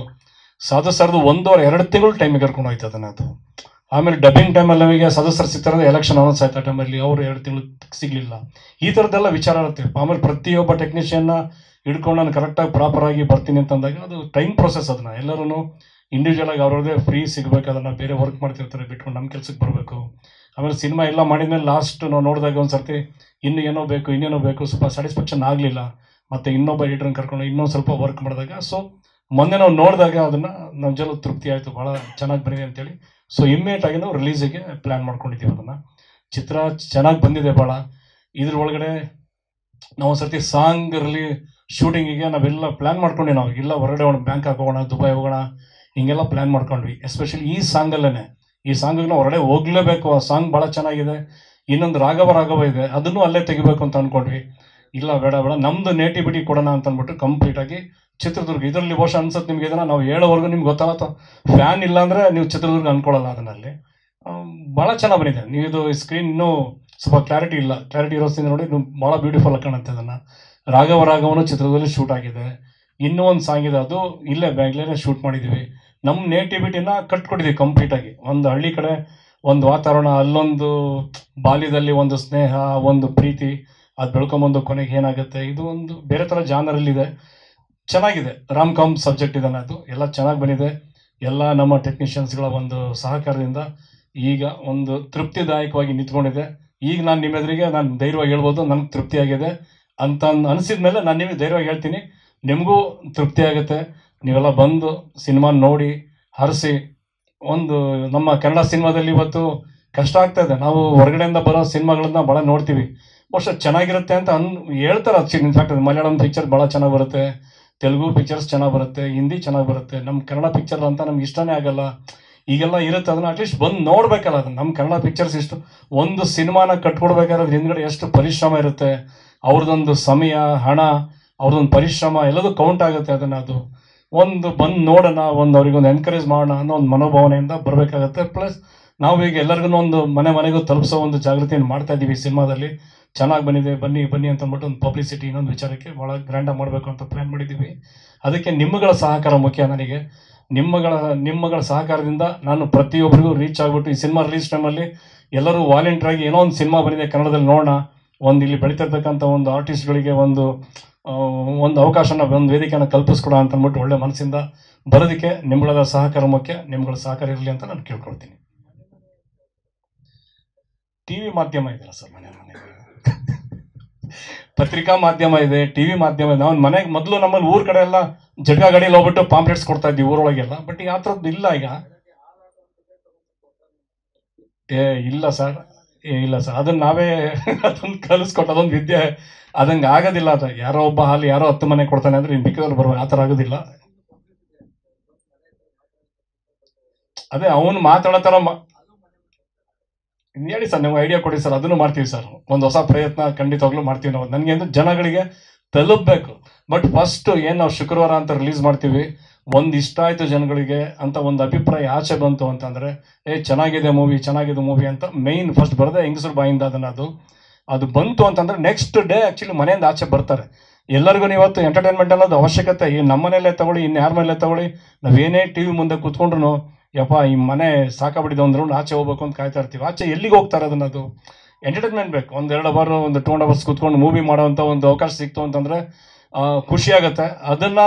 [SPEAKER 4] ಸಾಧು ಸರ್ದು 1-2 ತಿಂಗಳು ಟೈಮ್ ಎಗರ್ಕೊಂಡು ಹೋಯ್ತು ಅದನ್ನು. ಅದು ಆಮೇಲೆ ಡಬ್ಬಿಂಗ್ ಟೈಮಲ್ಲಿ ನಮಗೆ ಸಾಧು ಸರ್ ಸಿಗ್ತಾರೆ, ಎಲೆಕ್ಷನ್ ಅನೌನ್ಸ್ ಆಯ್ತು ಆ ಟೈಮಲ್ಲಿ, ಅವರು 2 ತಿಂಗಳು ಸಿಗಲಿಲ್ಲ. ಈ ಥರದ್ದೆಲ್ಲ ವಿಚಾರ ಇರುತ್ತೆ. ಆಮೇಲೆ ಪ್ರತಿಯೊಬ್ಬ ಟೆಕ್ನಿಷಿಯನ್ನ ಹಿಡ್ಕೊಂಡು ನಾನು ಕರೆಕ್ಟಾಗಿ ಪ್ರಾಪರಾಗಿ ಬರ್ತೀನಿ ಅಂತಂದಾಗ ಅದು ಟೈಮ್ ಪ್ರೊಸೆಸ್. ಅದನ್ನು ಎಲ್ಲರೂ ಇಂಡಿವಿಜುವಲ್ ಆಗಿ ಅವ್ರದ್ದೇ ಫ್ರೀ ಸಿಗಬೇಕು, ಅದನ್ನು ಬೇರೆ ವರ್ಕ್ ಮಾಡ್ತಿರ್ತಾರೆ ಬಿಟ್ಕೊಂಡು ನಮ್ಮ ಕೆಲಸಕ್ಕೆ ಬರಬೇಕು. ಆಮೇಲೆ ಸಿನಿಮಾ ಎಲ್ಲ ಮಾಡಿದ್ಮೇಲೆ ಲಾಸ್ಟ್ ನಾವು ನೋಡಿದಾಗ ಒಂದು ಸರ್ತಿ ಇನ್ನೇನೋ ಬೇಕು ಸ್ವಲ್ಪ ಸ್ಯಾಟಿಸ್ಫ್ಯಾಕ್ಷನ್ ಆಗಲಿಲ್ಲ, ಮತ್ತು ಇನ್ನೊಬ್ಬ ಎಡಿಟರ್ನ ಕರ್ಕೊಂಡು ಇನ್ನೊಂದು ಸ್ವಲ್ಪ ವರ್ಕ್ ಮಾಡಿದಾಗ, ಸೊ ಮೊನ್ನೆ ನಾವು ನೋಡಿದಾಗ ಅದನ್ನು ನಮ್ಮ ಜನ ತೃಪ್ತಿ ಆಯಿತು, ಭಾಳ ಚೆನ್ನಾಗಿ ಬಂದಿದೆ ಅಂತೇಳಿ. ಸೊ ಇಮ್ಮಿಡಿಯೇಟಾಗಿ ನಾವು ರಿಲೀಸಿಗೆ ಪ್ಲ್ಯಾನ್ ಮಾಡ್ಕೊಂಡಿದ್ದೀವಿ ಅದನ್ನು. ಚಿತ್ರ ಚೆನ್ನಾಗಿ ಬಂದಿದೆ ಭಾಳ. ಇದ್ರ ಒಳಗಡೆ ನಾವು ಒಂದು ಸರ್ತಿ ಸಾಂಗ್ ಶೂಟಿಂಗಿಗೆ ನಾವೆಲ್ಲ ಪ್ಲ್ಯಾನ್ ಮಾಡ್ಕೊಂಡ್ವಿ. ನಾವು ಇಲ್ಲ ಹೊರಗಡೆ ಹೋಗೋಣ, ಬ್ಯಾಂಕಾಕ್ ಹೋಗೋಣ, ದುಬೈ ಹೋಗೋಣ, ಹಿಂಗೆಲ್ಲ ಪ್ಲ್ಯಾನ್ ಮಾಡ್ಕೊಂಡ್ವಿ. ಎಸ್ಪೆಷಲಿ ಈ ಸಾಂಗಲ್ಲೇ, ಈ ಸಾಂಗಿಗೆ ನಾವು ಹೊರಗಡೆ ಹೋಗಲೇಬೇಕು, ಆ ಸಾಂಗ್ ಭಾಳ ಚೆನ್ನಾಗಿದೆ. ಇನ್ನೊಂದು ರಾಘವ ಇದೆ, ಅದನ್ನು ಅಲ್ಲೇ ತೆಗಿಬೇಕು ಅಂತ ಅಂದ್ಕೊಂಡ್ವಿ. ಇಲ್ಲ ಬೇಡ ನಮ್ಮದು ನೇಟಿವಿಟಿ ಕೊಡೋಣ ಅಂತ ಅಂದ್ಬಿಟ್ಟು ಕಂಪ್ಲೀಟಾಗಿ ಚಿತ್ರದುರ್ಗ. ಇದರಲ್ಲಿ ಬಹುಶಃ ಅನ್ಸುತ್ತೆ ನಿಮ್ಗೆ ಇದನ್ನು ನಾವು ಹೇಳೋವರೆಗೂ ನಿಮ್ಗೆ ಗೊತ್ತಾಗತ್ತ, ಫ್ಯಾನ್ ಇಲ್ಲ ಅಂದರೆ ನೀವು ಚಿತ್ರದುರ್ಗ ಅಂದ್ಕೊಳ್ಳಲ್ಲ. ಅದನ್ನಲ್ಲಿ ಭಾಳ ಚೆನ್ನಾಗಿ ಬಂದಿದೆ. ನೀವು ಇದು ಸ್ಕ್ರೀನ್ ಇನ್ನೂ ಸ್ವಲ್ಪ ಕ್ಲಾರಿಟಿ ಇರೋ ಸೀನ್ ನೋಡಿ, ಭಾಳ ಬ್ಯೂಟಿಫುಲ್ ಆಗಿ ಕಾಣುತ್ತೆ. ಅದನ್ನು ರಾಘವನು ಚಿತ್ರದಲ್ಲಿ ಶೂಟ್ ಆಗಿದೆ. ಇನ್ನೂ ಒಂದು ಸಾಂಗ್ ಇದೆ, ಅದು ಇಲ್ಲೇ ಬ್ಯಾಂಗ್ಳೂರೇ ಶೂಟ್ ಮಾಡಿದ್ದೀವಿ. ನಮ್ಮ ನೇಟಿವಿಟಿನ ಕಟ್ಕೊಟ್ಟಿದ್ದೀವಿ ಕಂಪ್ಲೀಟಾಗಿ. ಒಂದು ಹಳ್ಳಿ ಕಡೆ ಒಂದು ವಾತಾವರಣ, ಅಲ್ಲೊಂದು ಬಾಲ್ಯದಲ್ಲಿ ಒಂದು ಸ್ನೇಹ, ಒಂದು ಪ್ರೀತಿ, ಅದು ಬೆಳ್ಕೊಂಬಂದು ಕೊನೆಗೆ ಏನಾಗುತ್ತೆ, ಇದು ಒಂದು ಬೇರೆ ಥರ ಜಾನರಲ್ಲಿದೆ. ಚೆನ್ನಾಗಿದೆ, ರಾಮ್ ಕಾಮ್ ಸಬ್ಜೆಕ್ಟ್ ಇದನ್ನು. ಅದು ಎಲ್ಲ ಚೆನ್ನಾಗಿ ಬಂದಿದೆ. ಎಲ್ಲ ನಮ್ಮ ಟೆಕ್ನಿಷಿಯನ್ಸ್ಗಳ ಒಂದು ಸಹಕಾರದಿಂದ ಈಗ ಒಂದು ತೃಪ್ತಿದಾಯಕವಾಗಿ ನಿಂತ್ಕೊಂಡಿದೆ. ಈಗ ನಾನು ನಿಮ್ಮ ಎದುರಿಗೆ ನಾನು ಧೈರ್ಯವಾಗಿ ಹೇಳ್ಬೋದು ನನಗೆ ತೃಪ್ತಿಯಾಗಿದೆ ಅಂತ ಅನಿಸಿದ ಮೇಲೆ ನಾನು ನಿಮಗೆ ಧೈರ್ಯವಾಗಿ ಹೇಳ್ತೀನಿ, ನಿಮಗೂ ತೃಪ್ತಿ ಆಗುತ್ತೆ. ನೀವೆಲ್ಲ ಬಂದು ಸಿನಿಮಾ ನೋಡಿ ಹರಿಸಿ. ಒಂದು ನಮ್ಮ ಕನ್ನಡ ಸಿನಿಮಾದಲ್ಲಿ ಇವತ್ತು ಕಷ್ಟ ಆಗ್ತಾ ಇದೆ. ನಾವು ಹೊರಗಡೆಯಿಂದ ಬರೋ ಸಿನಿಮಾಗಳನ್ನ ಭಾಳ ನೋಡ್ತೀವಿ, ಬಹುಶಃ ಚೆನ್ನಾಗಿರುತ್ತೆ ಅಂತ ಹೇಳ್ತಾರೆ. ಇನ್ಫ್ಯಾಕ್ಟ್ ಮಲಯಾಳಂ ಪಿಕ್ಚರ್ ಭಾಳ ಚೆನ್ನಾಗಿ ಬರುತ್ತೆ, ತೆಲುಗು ಪಿಕ್ಚರ್ಸ್ ಚೆನ್ನಾಗಿ ಬರುತ್ತೆ, ಹಿಂದಿ ಚೆನ್ನಾಗಿ ಬರುತ್ತೆ. ನಮ್ಮ ಕನ್ನಡ ಪಿಕ್ಚರ್ ಅಂತ ನಮ್ಗೆ ಇಷ್ಟನೇ ಆಗಲ್ಲ. ಈಗೆಲ್ಲ ಇರುತ್ತೆ, ಅದನ್ನು ಅಟ್ಲೀಸ್ಟ್ ಬಂದು ನೋಡ್ಬೇಕಲ್ಲ. ಅದನ್ನು ನಮ್ಮ ಕನ್ನಡ ಪಿಕ್ಚರ್ಸ್ ಇಷ್ಟು ಒಂದು ಸಿನಿಮಾನ ಕಟ್ಕೊಡ್ಬೇಕಾದ್ರೆ ಹಿಂದ್ಗಡೆ ಎಷ್ಟು ಪರಿಶ್ರಮ ಇರುತ್ತೆ, ಅವ್ರದ್ದೊಂದು ಸಮಯ, ಹಣ, ಅವ್ರದ್ದೊಂದು ಪರಿಶ್ರಮ ಎಲ್ಲದೂ ಕೌಂಟ್ ಆಗುತ್ತೆ. ಅದನ್ನು ಅದು ಒಂದು ಬಂದು ನೋಡೋಣ, ಒಂದು ಅವ್ರಿಗೊಂದು ಎನ್ಕರೇಜ್ ಮಾಡೋಣ ಅನ್ನೋ ಒಂದು ಮನೋಭಾವನೆಯಿಂದ ಬರಬೇಕಾಗತ್ತೆ. ಪ್ಲಸ್ ನಾವು ಈಗ ಎಲ್ಲರಿಗೂ ಒಂದು ಮನೆಗೂ ತಲುಪಿಸೋ ಒಂದು ಜಾಗೃತಿಯನ್ನು ಮಾಡ್ತಾ ಇದ್ದೀವಿ ಸಿನಿಮಾದಲ್ಲಿ. ಚೆನ್ನಾಗಿ ಬಂದಿದೆ, ಬನ್ನಿ ಬನ್ನಿ ಅಂತ ಅಂದ್ಬಿಟ್ಟು ಒಂದು ಪಬ್ಲಿಸಿಟಿ ಇನ್ನೊಂದು ವಿಚಾರಕ್ಕೆ ಭಾಳ ಗ್ರ್ಯಾಂಡಾಗಿ ಮಾಡಬೇಕು ಅಂತ ಪ್ಲ್ಯಾನ್ ಮಾಡಿದ್ದೀವಿ. ಅದಕ್ಕೆ ನಿಮ್ಮಗಳ ಸಹಕಾರ ಮುಖ್ಯ ನನಗೆ. ನಿಮ್ಮಗಳ ಸಹಕಾರದಿಂದ ನಾನು ಪ್ರತಿಯೊಬ್ಬರಿಗೂ ರೀಚ್ ಆಗಿಬಿಟ್ಟು ಈ ಸಿನಿಮಾ ರಿಲೀಸ್ ಟೈಮಲ್ಲಿ ಎಲ್ಲರೂ ವಾಲಂಟಿಯರಾಗಿ ಏನೋ ಒಂದು ಸಿನಿಮಾ ಬಂದಿದೆ ಕನ್ನಡದಲ್ಲಿ ನೋಡೋಣ, ಒಂದು ಇಲ್ಲಿ ಬೆಳೀತಿರ್ತಕ್ಕಂಥ ಒಂದು ಆರ್ಟಿಸ್ಟ್ಗಳಿಗೆ ಒಂದು ಅವಕಾಶನ, ಒಂದು ವೇದಿಕೆಯನ್ನು ಕಲ್ಪಿಸ್ಕೊಡ ಅಂತ ಅಂದ್ಬಿಟ್ಟು ಒಳ್ಳೆ ಮನಸ್ಸಿಂದ ಬರೋದಕ್ಕೆ ನಿಮ್ಮಗಳ ಸಹಕಾರ ಮುಖ್ಯ. ನಿಮ್ಮಗಳ ಸಹಕಾರ ಇರಲಿ ಅಂತ ನಾನು ಕೇಳ್ಕೊಳ್ತೀನಿ. ಟಿವಿ ಮಾಧ್ಯಮ ಇದೆಯಲ್ಲ ಸರ್, ಮನೆಗೆ ಪತ್ರಿಕಾ ಮಾಧ್ಯಮ ಇದೆ, ಟಿವಿ ಮಾಧ್ಯಮ ಇದೆ. ನಾವು ಮನೆಗೆ ಮೊದಲು ನಮ್ಮಲ್ಲಿ ಊರ ಕಡೆ ಎಲ್ಲ ಜಟ್ಕಾ ಗಾಡಿಯಲ್ಲಿ ಹೋಗ್ಬಿಟ್ಟು ಪಾಂಪ್ಲೆಟ್ಸ್ ಕೊಡ್ತಾ ಇದ್ವಿ ಊರೊಳಗೆಲ್ಲ. ಬಟ್ ಈಗ ಆ ಥರದ್ದು ಇಲ್ಲ ಈಗ. ಇಲ್ಲ ಸರ್, ಅದನ್ನ ನಾವೇ ಅದನ್ನ ಕಲಿಸ್ಕೊಟ್ಟು ಅದೊಂದು ವಿದ್ಯೆ, ಅದಂಗೆ ಆಗೋದಿಲ್ಲ. ಅದು ಯಾರೋ ಒಬ್ಬ ಹಾಲು ಯಾರೋ 10 ಮನೆ ಕೊಡ್ತಾನೆ ಅಂದ್ರೆ ಇನ್ನು ಮಿಕ್ಕಿದವ್ರು ಬರುವ ಆ ಥರ ಆಗೋದಿಲ್ಲ. ಅದೇ ಅವನು ಮಾತಾಡೋ ಥರ ಹೇಳಿ ಸರ್, ನೀವು ಐಡಿಯಾ ಕೊಡಿ ಸರ್, ಅದನ್ನು ಮಾಡ್ತೀವಿ ಸರ್. ಒಂದು ಹೊಸ ಪ್ರಯತ್ನ ಖಂಡಿತವಾಗ್ಲೂ ಮಾಡ್ತೀವಿ ನಾವು. ನನಗೆ ಅಂದ್ರೆ ಜನಗಳಿಗೆ ತಲುಪಬೇಕು. ಬಟ್ ಫಸ್ಟ್ ಏನು ನಾವು ಶುಕ್ರವಾರ ಅಂತ ರಿಲೀಸ್ ಮಾಡ್ತೀವಿ, ಒಂದು ಇಷ್ಟ ಆಯಿತು ಜನಗಳಿಗೆ ಅಂತ ಒಂದು ಅಭಿಪ್ರಾಯ ಆಚೆ ಬಂತು ಅಂತಂದರೆ ಚೆನ್ನಾಗಿದೆ ಮೂವಿ ಅಂತ ಮೈನ್ ಫಸ್ಟ್ ಬರದೆ ಹೆಂಗಸರು ಬಾಯಿಂದ ಅದು ಬಂತು ಅಂತಂದರೆ ನೆಕ್ಸ್ಟ್ ಡೇ ಆ್ಯಕ್ಚುಲಿ ಮನೆಯಿಂದ ಆಚೆ ಬರ್ತಾರೆ. ಎಲ್ಲರಿಗೂ ಇವತ್ತು ಎಂಟರ್ಟೈನ್ಮೆಂಟ್ ಅನ್ನೋದು ಅವಶ್ಯಕತೆ. ಈ ನಮ್ಮ ಮನೆಯಲ್ಲೇ ತಗೊಳ್ಳಿ, ಇನ್ನು ಯಾರ ಮನೆಯಲ್ಲೇ ತಗೊಳ್ಳಿ, ನಾವೇನೇ ಟಿ ವಿ ಮುಂದೆ ಕೂತ್ಕೊಂಡ್ರು ಯಪ್ಪ ಈ ಮನೆ ಸಾಕಾಗ್ಬಿಟ್ಟಿದೆ ಅಂದ್ರೂ ಆಚೆ ಹೋಗ್ಬೇಕು ಅಂತ ಕಾಯ್ತಾ ಇರ್ತೀವಿ. ಆಚೆ ಎಲ್ಲಿಗೆ ಹೋಗ್ತಾರೆ? ಅದು ಎಂಟರ್ಟೈನ್ಮೆಂಟ್ ಬೇಕು. ಒಂದು 2 ಅವರ್, ಒಂದು 2.5 hours ಕೂತ್ಕೊಂಡು ಮೂವಿ ಮಾಡೋವಂಥ ಒಂದು ಅವಕಾಶ ಸಿಕ್ತು ಅಂತಂದರೆ ಖುಷಿಯಾಗತ್ತೆ. ಅದನ್ನು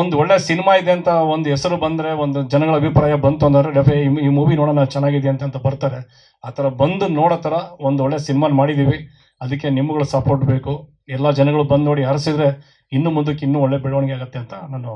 [SPEAKER 4] ಒಂದು ಒಳ್ಳೆ ಸಿನಿಮಾ ಇದೆ ಅಂತ ಒಂದು ಹೆಸರು ಬಂದರೆ, ಒಂದು ಜನಗಳ ಅಭಿಪ್ರಾಯ ಬಂತು ಅಂದರೆ ಈ ಮೂವಿ ನೋಡೋಣ ಚೆನ್ನಾಗಿದೆ ಅಂತ ಬರ್ತಾರೆ. ಆ ಥರ ಬಂದು ನೋಡೋ ಥರ ಒಂದು ಒಳ್ಳೆ ಸಿನಿಮಾ ಮಾಡಿದ್ದೀವಿ. ಅದಕ್ಕೆ ನಿಮ್ಮಗಳ ಸಪೋರ್ಟ್ ಬೇಕು. ಎಲ್ಲ ಜನಗಳು ಬಂದು ನೋಡಿ ಹರಿಸಿದ್ರೆ ಇನ್ನು ಮುಂದಕ್ಕೆ ಇನ್ನೂ ಒಳ್ಳೆ ಬೆಳವಣಿಗೆ ಆಗುತ್ತೆ ಅಂತ ನಾನು